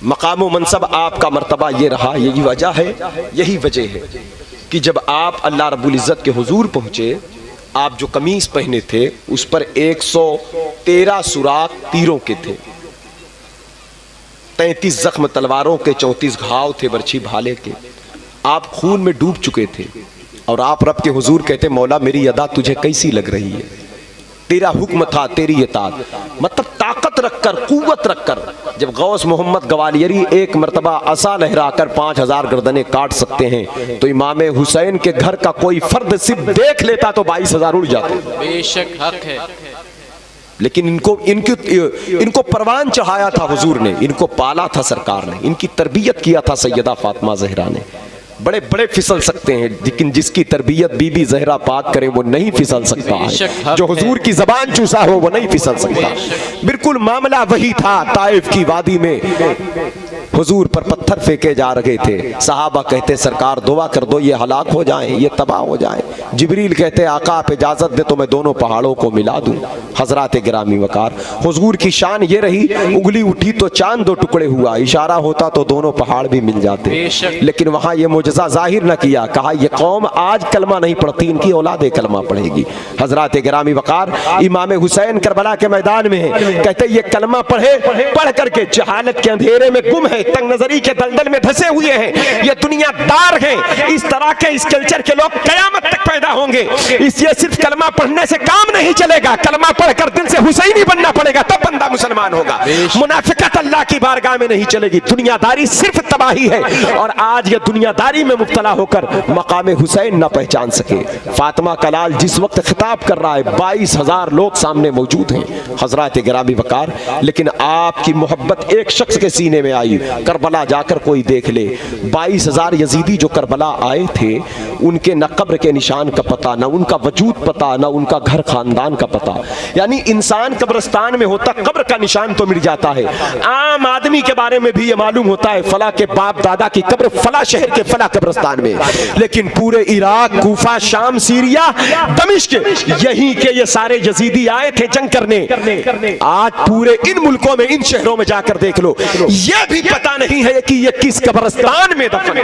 मकाम व मनसब आपका मर्तबा ये रहा, यही वजह है, यही वजह है कि जब आप अल्लाह रब्बुल इज़्ज़त के हुजूर पहुंचे, आप जो कमीज पहने थे उस पर 113 सुराख तीरों के थे, 33 जख्म तलवारों के, 34 घाव थे बरछी भाले के। आप खून में डूब चुके थे और आप रब के हुजूर कहते, मौला मेरी अदा तुझे कैसी लग रही है? तेरा हुक्म था, तेरी इताअत, मतलब ताकत रखकर, कुव्वत रखकर। जब गौस मोहम्मद गवालियरी एक मर्तबा असा लहराकर 5000 गर्दनें काट सकते हैं, तो इमाम हुसैन के घर का कोई फर्द सिर्फ देख लेता तो 22,000 उड़ जाते। बेशक हक है। लेकिन इनको परवान चढ़ाया था हुजूर ने, इनको पाला था सरकार ने, इनकी तरबियत किया था सैयदा फातिमा ज़हरा ने। बड़े बड़े फिसल सकते हैं, लेकिन जिसकी तरबियत बीबी ज़हरा पाक करे वो नहीं फिसल सकता है। जो हुजूर की ज़बान चूसा हो वो नहीं फिसल सकता। बिल्कुल मामला वही था। ताइफ की वादी में हुजूर पर पत्थर फेंके जा रहे थे। सहाबा कहते, सरकार दुआ कर दो ये हलाक हो जाएं, ये तबाह हो जाएं। जिब्रील कहते, आका आप इजाजत दे तो मैं दोनों पहाड़ों को मिला दूं। हजरात गिरामी वकार, हुजूर की शान ये रही, उंगली उठी तो चांद 2 टुकड़े हुआ, इशारा होता तो दोनों पहाड़ भी मिल जाते। लेकिन वहां ये मुजज़ा जाहिर न किया, कहा ये कौम आज कलमा नहीं पढ़ती, इनकी औलादे कलमा पढ़ेगी। हजरात गिरामी वकार, इमाम हुसैन करबला के मैदान में है, कहते ये कलमा पढ़े, पढ़ करके जहालत के अंधेरे में गुम है, तंग नजरी के दलदल में धंसे हुए हैं, ये दुनियादार हैं। इस तरह के इस कल्चर के लोग कयामत तक पैदा होंगे। इसलिए सिर्फ कलमा पढ़ने से काम नहीं चलेगा, कलमा पढ़कर दिल से हुसैनी बनना पड़ेगा, तब बंदा मुसलमान होगा। मुनाफिकत अल्लाह की बारगाह में नहीं चलेगी, दुनियादारी सिर्फ तबाही है। और आज ये दुनियादारी में मुब्तला होकर मकाम हुसैन न पहचान सके। फातिमा का लाल जिस वक्त खिताब कर रहा है, 22,000 लोग सामने मौजूद हैं, हजरात गिरामी वकार, लेकिन आपकी मोहब्बत एक शख्स के सीने में आई। करबला जाकर कोई देख ले, 22,000 यजीदी जो करबला आए थे, उनके न कब्र के निशान का पता, न उनका वजूद पता, न उनका घर खानदान का पता। यानी इंसान कब्रिस्तान में होता, कब्र का निशान तो मिट जाता है। आम आदमी के बारे में भी ये मालूम होता है, फला के बाप दादा की कब्र फला शहर के फला कब्रिस्तान में। लेकिन पूरे इराक, कूफा, शाम, सीरिया, दमिश्क, यहीं के ये सारे यजीदी आए थे जंग करने। आज पूरे इन मुल्कों में, इन शहरों में जाकर देख लो, ये भी पता नहीं है कि ये किस कब्रिस्तान में दफन है।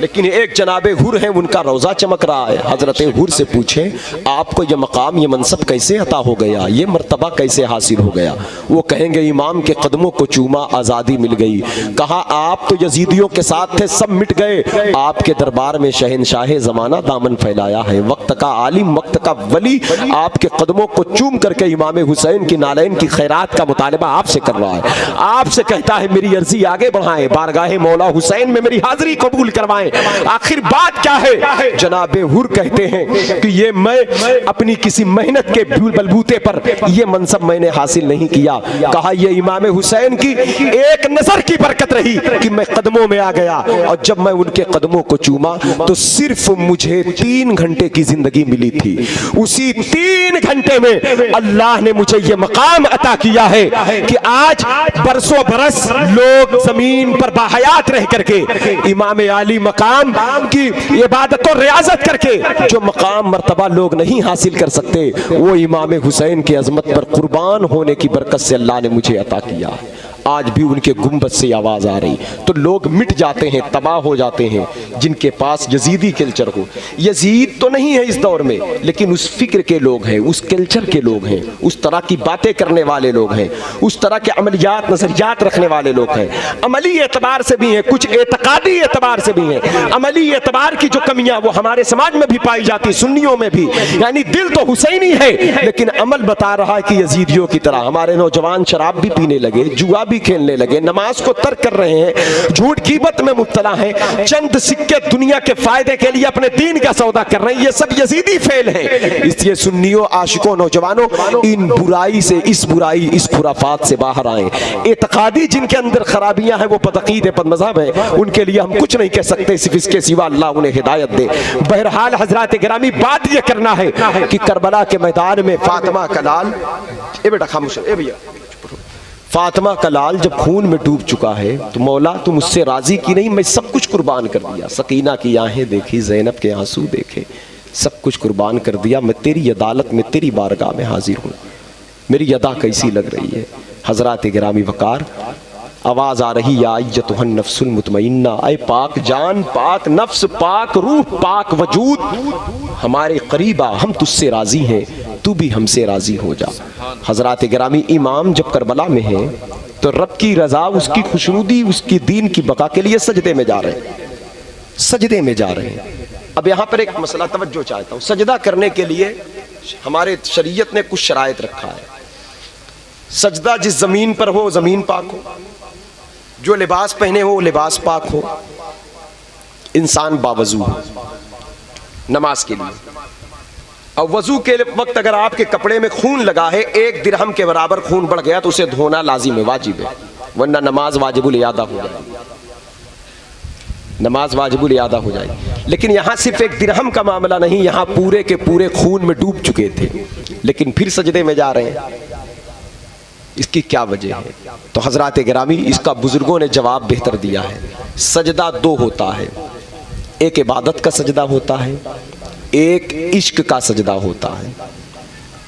लेकिन एक जनाबे हुर है, उनका रोजा चमक रहा है। हजरत हुर से पूछे, आपको ये मकाम, ये मनसब कैसे अता हो गया, ये मर्तबा कैसे हासिल हो गया? वो कहेंगे, इमाम के कदमों को चूमा, आजादी मिल गई। कहा, आप तो यजीदियों के साथ थे, सब मिट गए, आपके दरबार में शहनशाह जमाना दामन फैलाया है। वक्त का आलिम, वक्त का वली आपके कदमों को चूम करके इमाम हुसैन की नालैन की खैरात का मुतालबा आपसे कर रहा है। आपसे कहता है मेरी अर्जी आगे बढ़ाएं, बारगाहे मौला हुसैन में मेरी हाजिरी कबूल करवाएं। आखिर बात क्या है? जनाबे हुर कहते हैं कि ये मैं अपनी किसी मेहनत के बलबूते पर ये मनसब मैंने हासिल नहीं किया। कहा, ये इमाम हुसैन की एक नजर की बरकत रही कि मैं कदमों में आ गया, और जब मैं उनके कदमों को चूमा तो सिर्फ मुझे 3 घंटे की जिंदगी मिली थी। उसी 3 घंटे में अल्लाह ने मुझे ये मकाम अता किया है कि आज बरसों बरस लोग जमीन पर बाहयात रह करके इमाम आली मकाम की इबादत और रियाजत करके जो मकाम मर्तबा लोग नहीं हासिल कर सकते, वो इमाम हुसैन की अजमत पर कुर्बान होने की बरकत से अल्लाह ने मुझे अता किया। आज भी उनके गुंबद से आवाज आ रही, तो लोग मिट जाते हैं, तबाह हो जाते हैं जिनके पास यजीदी कल्चर हो। यजीद तो नहीं है इस दौर में, लेकिन उस फिक्र के लोग हैं, उस कल्चर के लोग हैं, उस तरह की बातें करने वाले लोग हैं, उस तरह के अमलियात, नजरियात रखने वाले लोग हैं। अमली एतबार से भी हैं, कुछ एतकादी एतबार से भी हैं। अमली एतबार की जो कमियां वो हमारे समाज में भी पाई जाती, सुन्नियों में भी, यानी दिल तो हुसैनी है लेकिन अमल बता रहा है कि यजीदियों की तरह। हमारे नौजवान शराब भी पीने लगे, जुआ भी खेलने लगे, नमाज को तर्क कर रहे हैं, झूठ गीबत में मुब्तला हैं, चंद सिक्के दुनिया के फायदे के लिए अपने दीन का सौदा कर रहे हैं। ये सब यजीदी फेल है। इसलिए सुन्नियों, आशिकों, नौजवानों, इन बुराई से, इस बुराई, इस खुराफात से बाहर आए। एतकादी जिनके अंदर खराबियां हैं वो बदअकीद बदमज़हब है, उनके लिए हम कुछ नहीं कह सकते सिर्फ इसके सिवा अल्लाह उन्हें हिदायत दे। बहरहाल हजरात गिरामी, बात ये करना है कि करबला के मैदान में फातिमा का लाल, ए बेटा खामोश, ए भैया, फातिमा का लाल जब खून में डूब चुका है तो मौला तुम मुझसे राजी की नहीं, मैं सब कुछ कुर्बान कर दिया। सकीना की आहें देखी, ज़ैनब के आंसू देखे, सब कुछ कुर्बान कर दिया। मैं तेरी अदालत में, तेरी बारगाह में हाजिर हूँ, मेरी अदा कैसी लग रही है। हजरात गिरामी वकार, आवाज आ रही, या अय्यतुहन नफ्सुल मुतमइन्ना, ऐ पाक जान, पाक नफ्स, पाक रूह, पाक वजूद, हमारे करीबा, हम तुझसे राजी हैं, तू भी हमसे राजी हो जा। हजरात गिरामी, इमाम जब करबला में है तो रब की रजा, उसकी खुशनुदी, उसकी दीन की बका के लिए सजदे में जा रहे हैं, सजदे में जा रहे हैं। अब यहाँ पर एक मसला तवज्जो चाहता हूँ। सजदा करने के लिए हमारे शरीयत ने कुछ शराइत रखा है। सजदा जिस जमीन पर हो जमीन पाक हो, जो लिबास पहने हो लिबास पाक हो, इंसान बावजू हो नमाज के लिए। और वजू के वक्त अगर आपके कपड़े में खून लगा है, 1 दिरहम के बराबर खून बढ़ गया तो उसे धोना लाजिम है, वाजिब है, वरना नमाज वाजिबुल इयादा हो जाएगी, नमाज वाजिबुल इयादा हो जाएगी। लेकिन यहाँ सिर्फ 1 दिरहम का मामला नहीं, यहाँ पूरे के पूरे खून में डूब चुके थे लेकिन फिर सजदे में जा रहे हैं। इसकी क्या वजह है? तो हजरात गिरामी, इसका बुजुर्गों ने जवाब बेहतर दिया है। सजदा 2 होता है, एक इबादत का सजदा होता है, एक इश्क का सजदा होता है।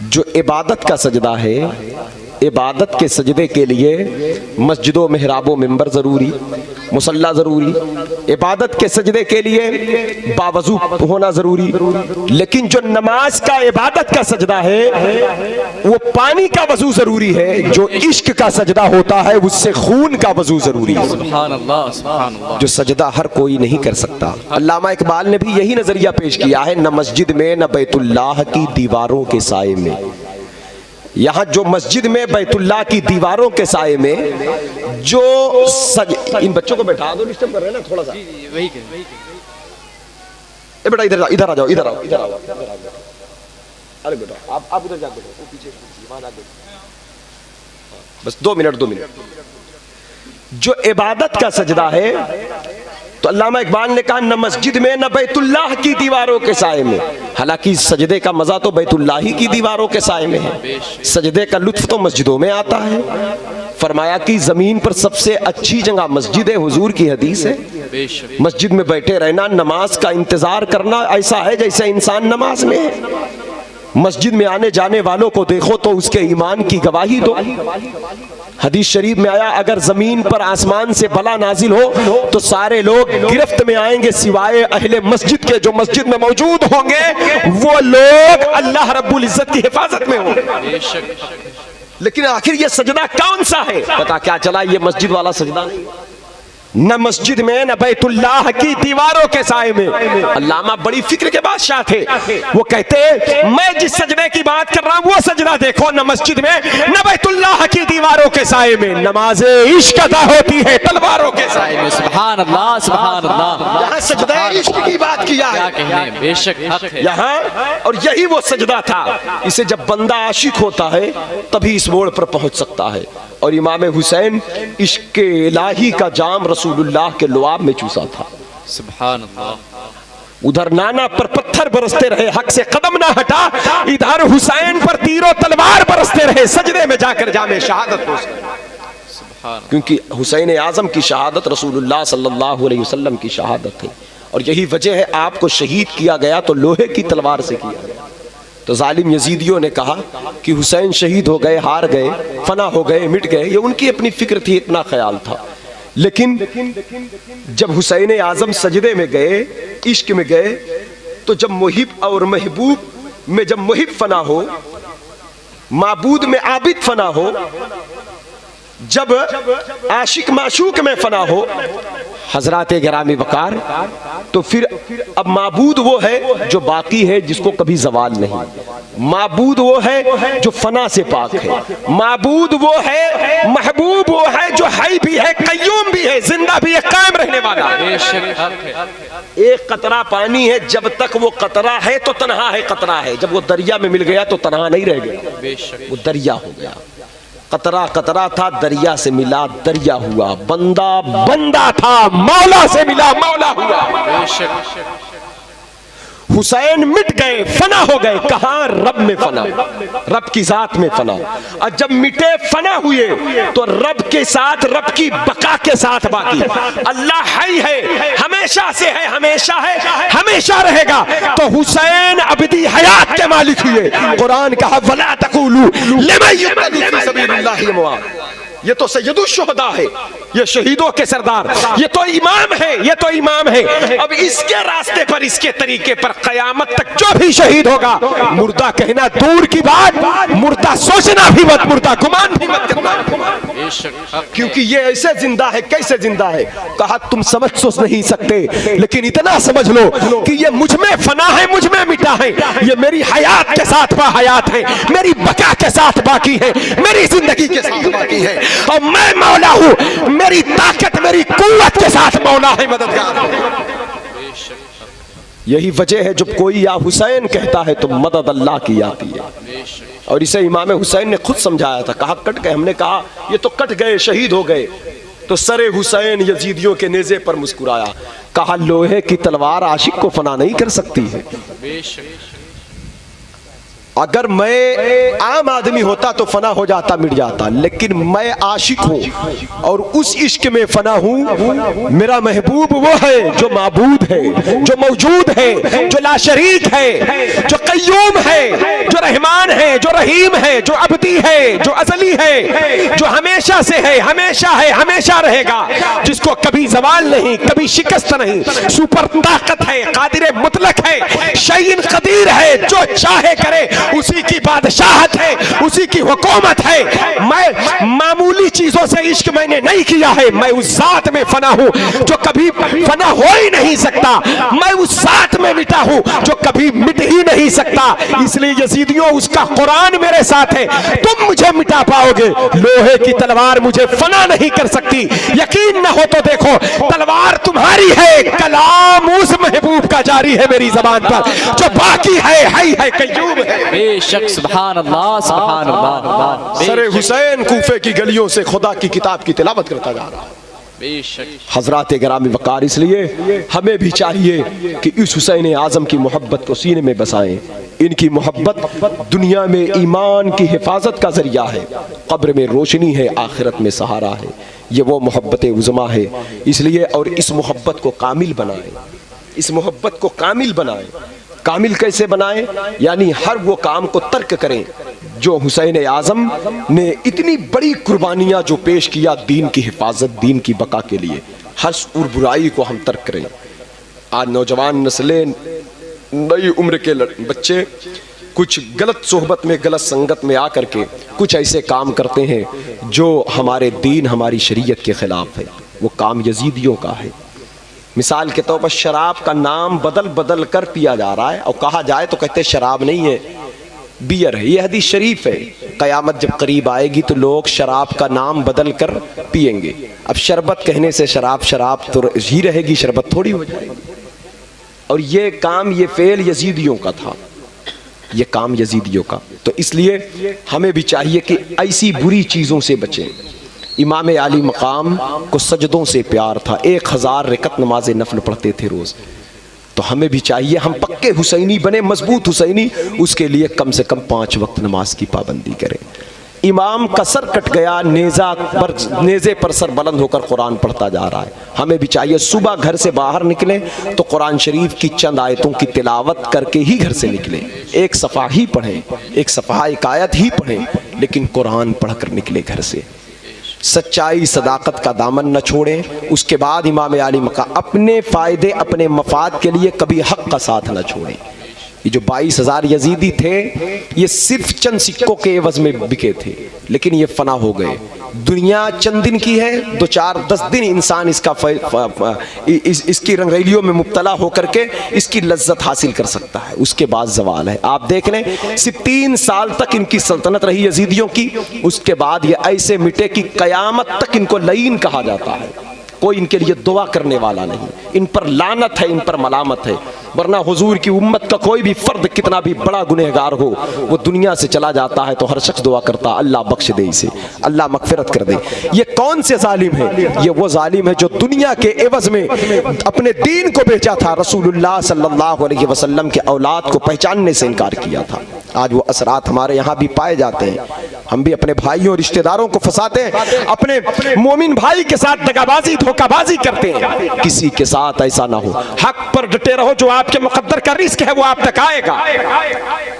जो इबादत का सजदा है, इबादत के सजदे के लिए मस्जिदों मेहराबों मिंबर ज़रूरी, मुसल्ला ज़रूरी, इबादत के सजदे के लिए बावजू होना ज़रूरी। लेकिन जो नमाज का इबादत का सजदा है वो पानी का वजू ज़रूरी है, जो इश्क का सजदा होता है उससे खून का वजू ज़रूरी है। सुभान अल्लाह, सुभान अल्लाह। जो सजदा हर कोई नहीं कर सकता। अल्लामा इकबाल ने भी यही नज़रिया पेश किया है, न मस्जिद में न बैतुल्लाह की दीवारों के साए में। यहाँ जो मस्जिद में बैतुल्लाह की दीवारों के साए में जो इन बच्चों को बैठा दो, डिस्टर्ब कर रहे हैं ना थोड़ा सा। वही ए बेटा इधर आ जाओ, इधर आओ, इधर आओ। अरे बेटा आप उधर जाके बैठो, वो पीछे वहां जाके, बस 2 मिनट। जो इबादत का सजदा है तो अल्लामा इकबाल ने कहा, न मस्जिद में न बैतुल्लाह की दीवारों के साए में। हालांकि सजदे का मजा तो बैतुल्लाह ही की दीवारों के साए में है, सजदे का लुत्फ तो मस्जिदों में आता है। फरमाया कि जमीन पर सबसे अच्छी जगह मस्जिद है, हुजूर की हदीस है। मस्जिद में बैठे रहना, नमाज का इंतजार करना ऐसा है जैसे इंसान नमाज में है। मस्जिद में आने जाने वालों को देखो तो उसके ईमान की गवाही दो। हदीस शरीफ में आया, अगर जमीन पर आसमान से बला नाजिल हो तो सारे लोग गिरफ्त में आएंगे सिवाय अहले मस्जिद के। जो मस्जिद में मौजूद होंगे वो लोग अल्लाह रब्बुल इज्जत की हिफाजत में होंगे। लेकिन आखिर ये सजदा कौन सा है? पता क्या चला, ये मस्जिद वाला सजदा नहीं, न मस्जिद में न बैतुल्लाह की दीवारों के साए में। अल्लामा बड़ी फिक्र के बादशाह थे, वो कहते मैं जिस सजदे की बात कर रहा हूं वो सजदा देखो, न मस्जिद में न बैतुल्लाह की दीवारों के साए में। नमाज़े इश्क अदा होती है तलवारों के साए में। सुभान अल्लाह, सुभान अल्लाह। यहाँ सजदा इश्क की बात किया है, क्या कहने, बेशक हक है यहाँ। और यही वो सजदा था, इसे जब बंदा आशिक होता है तभी इस मोड़ पर पहुंच सकता है। और इमाम हुसैन इश्क इलाही का जाम रसूलुल्लाह के लुआब में चूसा था। सुभान अल्लाह। उधर नाना पर पत्थर बरसते रहे, हक से कदम ना हटा, इधर हुसैन पर तीरों तलवार बरसते रहे, सजदे में जाकर जामे शहादत हो सके। क्योंकि हुसैन आजम की शहादत रसूलुल्लाह सल्लल्लाहु अलैहि वसल्लम की शहादत है। और यही वजह है आपको शहीद किया गया तो लोहे की तलवार से किया गया। तो जालिम यजीदियों ने कहा कि हुसैन शहीद हो गए, हार गए, फना हो गए, मिट गए, ये उनकी अपनी फिक्र थी, इतना ख्याल था। लेकिन जब हुसैन आजम सजदे में गए, इश्क में गए, तो जब मुहिब और महबूब में जब मुहिब फना हो, माबूद में आबिद फना हो, जब आशिक माशूक में फना हो, हजरात गिरामी वकार, तो फिर अब माबूद वो है जो बाकी है, जिसको कभी जवाल नहीं। माबूद वो है जो फना से पाक है। माबूद वो है, महबूब वो है जो हई भी है, कय्यूम भी है, जिंदा भी है, कायम रहने वाला है। एक कतरा पानी है, जब तक वो कतरा है तो तन्हा है, कतरा है। जब वो दरिया में मिल गया तो तन्हा नहीं रह गया, वो दरिया हो गया। कतरा कतरा था, दरिया से मिला, दरिया हुआ। बंदा बंदा था, मौला से मिला, मौला हुआ। हुसैन मिट गए, फना हो गए। कहां? रब में फना, रब की जात में फना। और जब मिटे, फना हुए, तो रब के साथ, रब की बका के साथ बाकी। अल्लाह है, हमेशा से है, हमेशा है, हमेशा रहेगा। तो हुसैन अबदी हयात के मालिक हुए। कुरान कहा वला तक़ूलू लिमन युक़तलू फ़ी सबीलिल्लाहि अमवात। ये तो सैयदुश शुहदा है, ये शहीदों के सरदार, ये तो इमाम है, ये तो इमाम है। अब इसके रास्ते पर, इसके तरीके पर कयामत तक जो भी शहीद होगा, मुर्दा कहना दूर की बात, मुर्दा सोचना भी मत, मुर्दा गुमान भी मत करना, क्योंकि ये ऐसे जिंदा है। कैसे जिंदा है? कहा तुम समझ सोच नहीं सकते, लेकिन इतना समझ लो कि ये मुझ में फना है, मुझ में मिटा है। ये मेरी हयात के साथ हयात है, मेरी बका के साथ बाकी है, मेरी जिंदगी के साथ बाकी है। और मैं मौला हूं, मेरी ताकत, मेरी कुव्वत के साथ मौला है, मददगार है। यही वजह है जब कोई या हुसैन कहता है तो मदद अल्लाह की आती है। और इसे इमाम हुसैन ने खुद समझाया था। कहा कट गए, हमने कहा ये तो कट गए, शहीद हो गए। तो सरे हुसैन यजीदियों के नेज़े पर मुस्कुराया। कहा लोहे की तलवार आशिक को फना नहीं कर सकती है। अगर मैं आम आदमी होता तो फना हो जाता, मिट जाता, लेकिन मैं आशिक हूं और उस इश्क में फना हूं। मेरा महबूब वो है जो माबूद है, जो मौजूद है, जो लाशरीक है, जो कय्यूम है, जो रहमान है, जो रहीम है, जो अबदी है, जो अज़ली है, जो हमेशा से है, हमेशा है, हमेशा रहेगा, जिसको कभी ज़वाल नहीं, कभी शिकस्त नहीं, सुपर ताकत है, कादिर मुतलक है, शयीन कदीर है, जो चाहे करे, उसी की बादशाहत है, उसी की हुकूमत है। मैं मामूली चीजों से इश्क मैंने नहीं किया है, मैं उस जात में फना हूं जो कभी फना हो ही नहीं सकता। मैं उस जात में मिटा हूं जो कभी मिट ही नहीं सकता। इसलिए यजीदियों, उसका कुरान मेरे साथ है, तुम मुझे मिटा पाओगे, लोहे की तलवार मुझे फना नहीं कर सकती। यकीन न हो तो देखो, तलवार तुम्हारी है, कलाम उस महबूब का जारी है मेरी जबान पर, जो बाकी है, कय्यूम है। बेशक, सुभान अल्लाह, सुभान अल्लाह। सरे हुसैन कूफे की गलियों से खुदा की किताब की तिलावत करता जा रहा है। हजरात गिरामी वकार, इसलिए हमें भी चाहिए कि इस हुसैन आजम की मोहब्बत को सीने में बसाएं। इनकी मोहब्बत दुनिया में ईमान की हिफाजत का जरिया है, कब्र में रोशनी है, आखिरत में सहारा है। ये वो मोहब्बत उज़्मा है। इसलिए और इस मोहब्बत को कामिल बनाएं, इस मोहब्बत को कामिल बनाएं। कामिल कैसे बनाएं? यानी हर वो काम को तर्क करें जो हुसैन आजम ने इतनी बड़ी कुर्बानियां जो पेश किया दीन की हिफाजत, दीन की बका के लिए, हर और बुराई को हम तर्क करें। आज नौजवान नस्लें, नई उम्र के बच्चे कुछ गलत सोहबत में, गलत संगत में आकर के कुछ ऐसे काम करते हैं जो हमारे दीन, हमारी शरीयत के खिलाफ है। वो काम यजीदियों का है। मिसाल के तौर पर शराब का नाम बदल बदल कर पिया जा रहा है, और कहा जाए तो कहते शराब नहीं है, बियर है। यह हदीस शरीफ है। क़यामत जब करीब आएगी तो लोग शराब का नाम बदल कर पिएंगे। अब शरबत कहने से शराब तो ही रहेगी, शरबत थोड़ी हो जाएगी। और ये काम, ये फेल यजीदियों का था, ये काम यजीदियों का। तो इसलिए हमें भी चाहिए कि ऐसी बुरी चीज़ों से बचें। इमाम आली मकाम को सजदों से प्यार था, 1000 रकत नमाज नफल पढ़ते थे रोज़। तो हमें भी चाहिए हम पक्के हुसैनी बने, मजबूत हुसैनी। उसके लिए कम से कम 5 वक्त नमाज की पाबंदी करें। इमाम का सर कट गया, नेज़े पर सर बुलंद होकर कुरान पढ़ता जा रहा है। हमें भी चाहिए सुबह घर से बाहर निकलें तो कुरान शरीफ की चंद आयतों की तिलावत करके ही घर से निकलें। एक सफ़ा ही पढ़ें, एक सफ़ा, एक आयत ही पढ़ें, लेकिन कुरान पढ़कर निकले घर से। सच्चाई, सदाकत का दामन न छोड़ें। उसके बाद इमाम आली मकाम अपने फ़ायदे, अपने मफाद के लिए कभी हक का साथ न छोड़ें। ये जो 22,000 यजीदी थे, ये सिर्फ चंद सिक्कों के एवज में बिके थे, लेकिन ये फना हो गए। दुनिया चंद दिन की है, 2-4-10 दिन इंसान इसकी रंगरैलियों में मुब्तला होकर के इसकी लज्जत हासिल कर सकता है, उसके बाद जवाल है। आप देख लें, सिर्फ 3 साल तक इनकी सल्तनत रही यजीदियों की, उसके बाद ये ऐसे मिटे कि कयामत तक इनको लईन कहा जाता है, कोई इनके लिए दुआ करने वाला नहीं, इन पर लानत है, इन पर मलामत है। वरना हुजूर की उम्मत का कोई भी फर्द कितना भी बड़ा गुनहगार हो, वो दुनिया से चला जाता है तो हर शख्स दुआ करता, अल्लाह बख्श दे इसे, अल्लाह मगफिरत कर दे। ये कौन से जालिम है? ये वो जालिम है जो दुनिया के एवज में अपने दीन को बेचा था, रसूलुल्लाह सल्लल्लाहु अलैहि वसल्लम के औलाद को पहचानने से इनकार किया था। आज वो असरात हमारे यहाँ भी पाए जाते हैं। हम भी अपने भाइयों और रिश्तेदारों को फंसाते हैं, अपने मोमिन भाई के साथ दगाबाजी धोखाबाजी करते हैं। किसी के साथ ऐसा ना हो, हक पर डटे रहो, जो आपके मुकद्दर का रिस्क है वो आप तक आएगा।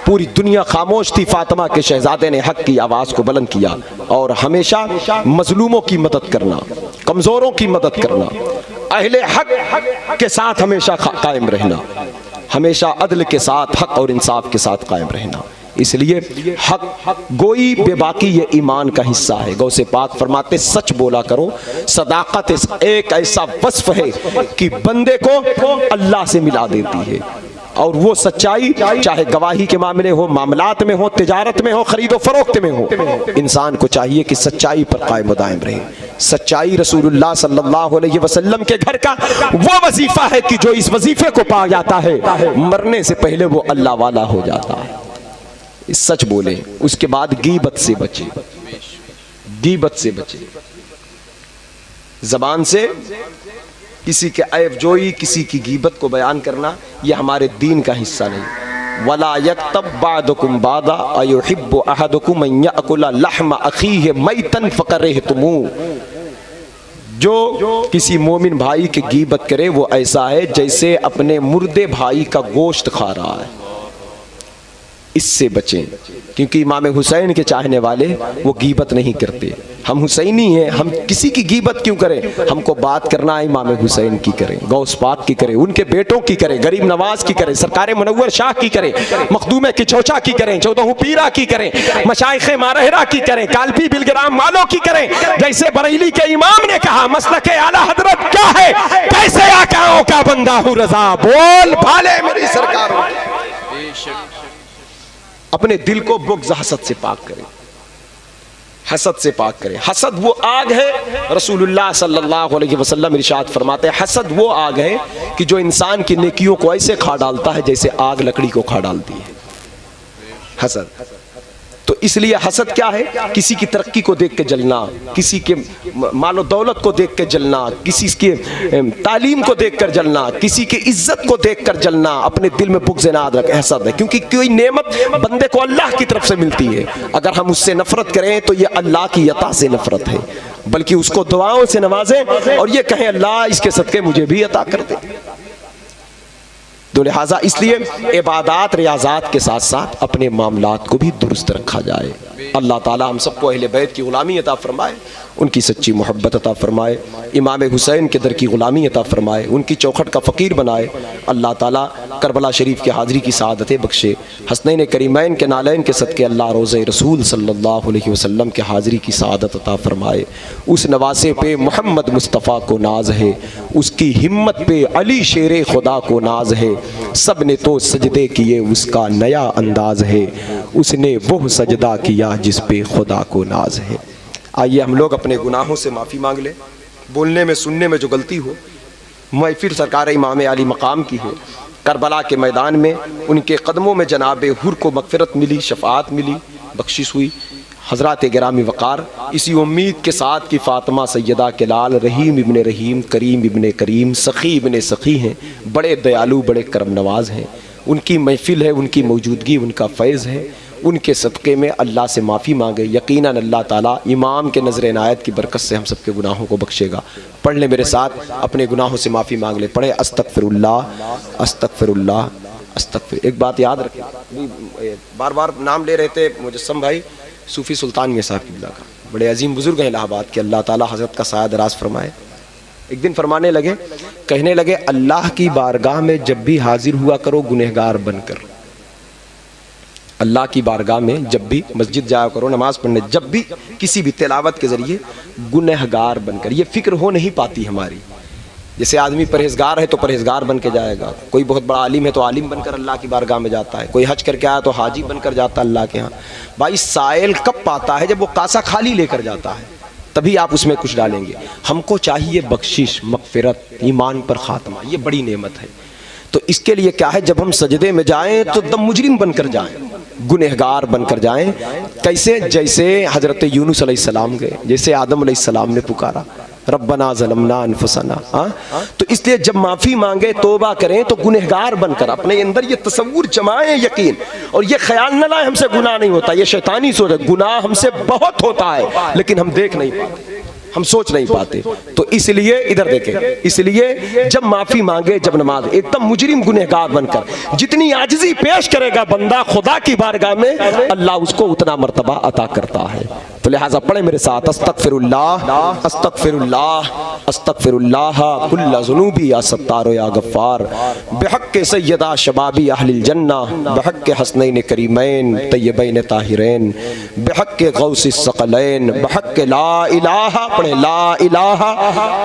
पूरी दुनिया खामोश थी, फातिमा के शहजादे ने हक की आवाज को बुलंद किया और हमेशा मजलूमों की मदद करना, कमजोरों की मदद करना, अहले हक के साथ हमेशा कायम रहना, हमेशा अदल के साथ, हक और इंसाफ के साथ कायम रहना। इसलिए हक गोई बेबाकी ये ईमान का हिस्सा है। गौसे पाक फरमाते सच बोला करो। सदाकत एक ऐसा वस्फ है कि बंदे को अल्लाह से मिला देती है, और वो सच्चाई चाहे गवाही के मामले हो, मामलात में हो, तिजारत में हो, खरीदो फरोख्त में हो, इंसान को चाहिए कि सच्चाई पर कायम दायम रहे। सच्चाई रसूलुल्लाह सल्लल्लाहु अलैहि वसल्लम के घर का वो वजीफा है कि जो इस वजीफे को पा जाता है, मरने से पहले वो अल्लाह वाला हो जाता है। सच बोले, उसके बाद गीबत से बचे, गीबत से बचे। जबान से किसी के ऐब जोई, किसी की गीबत को बयान करना, यह हमारे दीन का हिस्सा नहीं। वला यक्तब बादकुम बादा अयुहिब्बु अहदुकुम अन याकुला लहमा अखीहि मैतन फकरहतुमू। जो किसी मोमिन भाई की गीबत करे वो ऐसा है जैसे अपने मुर्दे भाई का गोश्त खा रहा है। इससे बचें, क्योंकि इमाम हुसैन के चाहने वाले वो गीबत नहीं करते। हम हुसैनी हैं, हम किसी की गीबत क्यों करें? हमको बात करना है इमाम हुसैन की करें, गौस पाक की करें, उनके बेटों की करें, गरीब नवाज की करें, सरकार मुनव्वर शाह की करें, मखदूम की चौचा की करें, 14 पीरा की करें, मशाइख मारहरा की करें, कालपी बिलग्राम वालों की करें। जैसे बरेली के इमाम ने कहा, मसलक आला हजरत क्या है, कैसे आकाओं का बंदा हूँ रजा, बोल भाले मेरी सरकार। अपने दिल को बुग़्ज़ हसद से पाक करें, हसद से पाक करें। हसद वो आग है, रसूलुल्लाह सल्लल्लाहु अलैहि वसल्लम इरशाद फरमाते हैं, हसद वो आग है कि जो इंसान की नेकियों को ऐसे खा डालता है जैसे आग लकड़ी को खा डालती है। हसद तो इसलिए हसद क्या है? किसी की तरक्की को देख के जलना, किसी के मालो दौलत को देख के जलना, किसी के तालीम को देख कर जलना, किसी की इज्जत को देख कर जलना, अपने दिल में बुग़्ज़ नाद रख हसद है। क्योंकि कोई नेमत बंदे को अल्लाह की तरफ से मिलती है, अगर हम उससे नफरत करें तो ये अल्लाह की अता से नफरत है, बल्कि उसको दुआओं से नवाजें और ये कहें अल्लाह इसके सदक़े मुझे भी अता कर दे। तो लिहाजा इसलिए इबादात रियाजात के साथ साथ अपने मामलात को भी दुरुस्त रखा जाए। अल्लाह ताला हम सबको अहले बैत की ग़ुलामी अता फरमाए, उनकी सच्ची मोहब्बत अता फरमाए, इमाम हुसैन के दर की ग़ुलामी अता फरमाए, उनकी चौखट का फ़कीर बनाए। अल्लाह ताला करबला शरीफ की हाज़री की सआदतें बख्शे, हसनैन करीमैन के नालैन के सदक़े अल्लाह रोज़े रसूल सल्लल्लाहु अलैहि वसल्लम के हाज़री की सआदत अता फरमाए। उस नवासे पे मोहम्मद मुस्तफ़ा को नाज है, उसकी हिम्मत पे अली शेर खुदा को नाज है, सब ने तो सजदे किए उसका नया अंदाज है, उसने वो सजदा किया जिस पे खुदा को नाज है। आइए हम लोग अपने गुनाहों से माफ़ी मांग लें। बोलने में सुनने में जो गलती हो, महफिल सरकार इमाम अली मकाम की है, करबला के मैदान में उनके कदमों में जनाब हुर को मगफिरत मिली, शफात मिली, बख्शिश हुई। हज़रात गिरामी वक़ार इसी उम्मीद के साथ कि फ़ातिमा सैयदा के लाल रहीम इब्ने रहीम, करीम इब्ने करीम, सखी इब्ने सखी हैं, बड़े दयालु, बड़े करम नवाज हैं। उनकी महफिल है, उनकी मौजूदगी उनका फैज़ है, उनके सदक़े में अल्लाह से माफ़ी मांगे। यकीनन अल्लाह ताला इमाम के नज़र इनायत की बरकत से हम सब के गुनाहों को बख्शेगा। पढ़ ले मेरे साथ, अपने गुनाहों से माफ़ी मांग ले। पढ़े अस्तगफिरुल्लाह अस्तगफिरुल्लाह अस्तगफिर। एक बात याद रखें, बार बार नाम ले रहे थे मुजस्सम भाई सूफ़ी सुल्तान मियां साहब किबला का, बड़े अजीम बुज़ुर्ग हैं इलाहाबाद के, अल्लाह ताला हज़रत का साया दराज फरमाए। एक दिन फरमाने लगे, कहने लगे, अल्लाह की बारगाह में जब भी हाजिर हुआ करो गुनहगार बनकर, अल्लाह की बारगाह में जब भी मस्जिद जाया करो, नमाज पढ़ने, जब भी किसी भी तिलावत के ज़रिए गुनहगार बनकर, ये फ़िक्र हो नहीं पाती हमारी। जैसे आदमी परहेजगार है तो परहेजगार बन के जाएगा, कोई बहुत बड़ा आलिम है तो आलिम बनकर अल्लाह की बारगाह में जाता है, कोई हज करके आया तो हाजी बनकर जाता है अल्लाह के यहाँ। भाई साइल कब पाता है? जब वो कासा खाली लेकर जाता है, तभी आप उसमें कुछ डालेंगे। हमको चाहिए बख्शिश, मग़फ़िरत, ईमान पर ख़ात्मा, ये बड़ी नेमत है। तो इसके लिए क्या है, जब हम सजदे में जाएं तो दम मुजरिम बनकर जाएं, गुनहगार बनकर जाएं। कैसे? जैसे हज़रत यूनुस अलैहिस्सलाम गए, जैसे आदम अलैहिस्सलाम ने पुकारा रब्बना ज़लमना अनफुसना। तो इसलिए जब माफ़ी मांगे, तौबा करें तो गुनहगार बनकर अपने अंदर ये तसव्वुर जमाएं, यकीन, और ये ख्याल न लाएं हमसे गुनाह नहीं होता। ये शैतानी सोच है, गुनाह हमसे बहुत होता है लेकिन हम देख नहीं पाते, हम सोच नहीं पाते। तो इसलिए इधर देखें, इसलिए जब माफी मांगे, जब नमाज, एकदम मुजरिम गुनहगार बनकर जितनी आजिज़ी पेश करेगा बंदा खुदा की बारगाह में, अल्लाह उसको उतना मर्तबा अता करता है। तो लिहाजा पढ़े मेरे साथ, अस्तगफिरुल्लाह अस्तगफिरुल्लाह अस्तगफिरुल्लाह कुल्ला ज़ुनूबी या सत्तार या गफ्फार बिहक़्क़ि सय्यदा शबाबी अहलिल जन्ना बिहक़्क़ि हसनैन करीमैन तय्यबैन ताहिरैन बिहक़्क़ि गौसिस सकलैन बिहक़्क़ि ला इलाहा, पढ़े ला इलाहा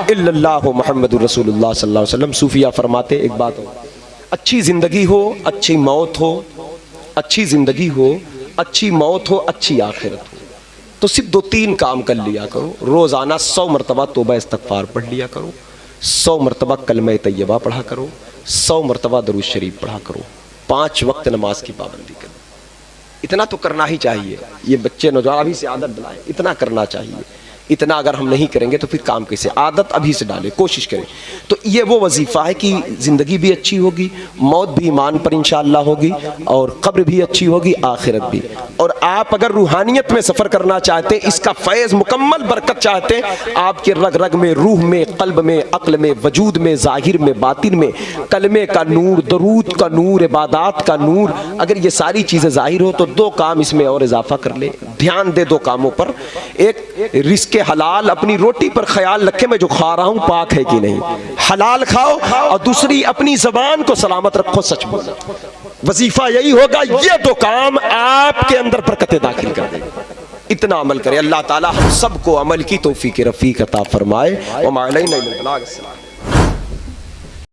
इल्लल्लाहु मुहम्मदुर रसूलुल्लाह सल्लल्लाहु अलैहि वसल्लम। सूफिया फरमाते, एक बात हो, अच्छी ज़िंदगी हो, अच्छी मौत हो, अच्छी ज़िंदगी हो, अच्छी मौत हो, अच्छी आखिरत हो, तो सिर्फ 2-3 काम कर लिया करो। रोज़ाना 100 मरतबा तौबा इस्तग़फ़ार पढ़ लिया करो, 100 मरतबा कलमे तैयबा पढ़ा करो, 100 मरतबा दरूद शरीफ पढ़ा करो, 5 वक्त नमाज की पाबंदी करो। इतना तो करना ही चाहिए। ये बच्चे नौजवान अभी से आदत बनाएं, इतना करना चाहिए। इतना अगर हम नहीं करेंगे तो फिर काम कैसे? आदत अभी से डालें, कोशिश करें। तो ये वो वजीफ़ा है कि ज़िंदगी भी अच्छी होगी, मौत भी ईमान पर इंशाअल्लाह होगी, और कब्र भी अच्छी होगी, आखिरत भी। और आप अगर रूहानियत में सफ़र करना चाहते, इसका फैज़ मुकम्मल बरकत चाहते, आपके रग रग में, रूह में, क़ल्ब में, अक्ल में, वजूद में, ज़ाहिर में, बातिन में कलमे का नूर, दरूद का नूर, इबादत का नूर, अगर ये सारी चीज़ें ज़ाहिर हो तो 2 काम इसमें और इजाफा कर ले। ध्यान दे 2 कामों पर। एक, रिज़्क़ हलाल, अपनी रोटी पर ख्याल रखे मैं जो खा रहा हूं पाक है कि नहीं, हलाल खाओ। और दूसरी, अपनी ज़बान को सलामत रखो, सच बोलो। वजीफा यही होगा, ये 2 काम आपके अंदर बरकतें दाखिल कर देंगे। इतना अमल करें। अल्लाह ताला हम सबको अमल की तौफीक रफ़ीक अता फरमाए। व मा अलैना इल्लल बलाग।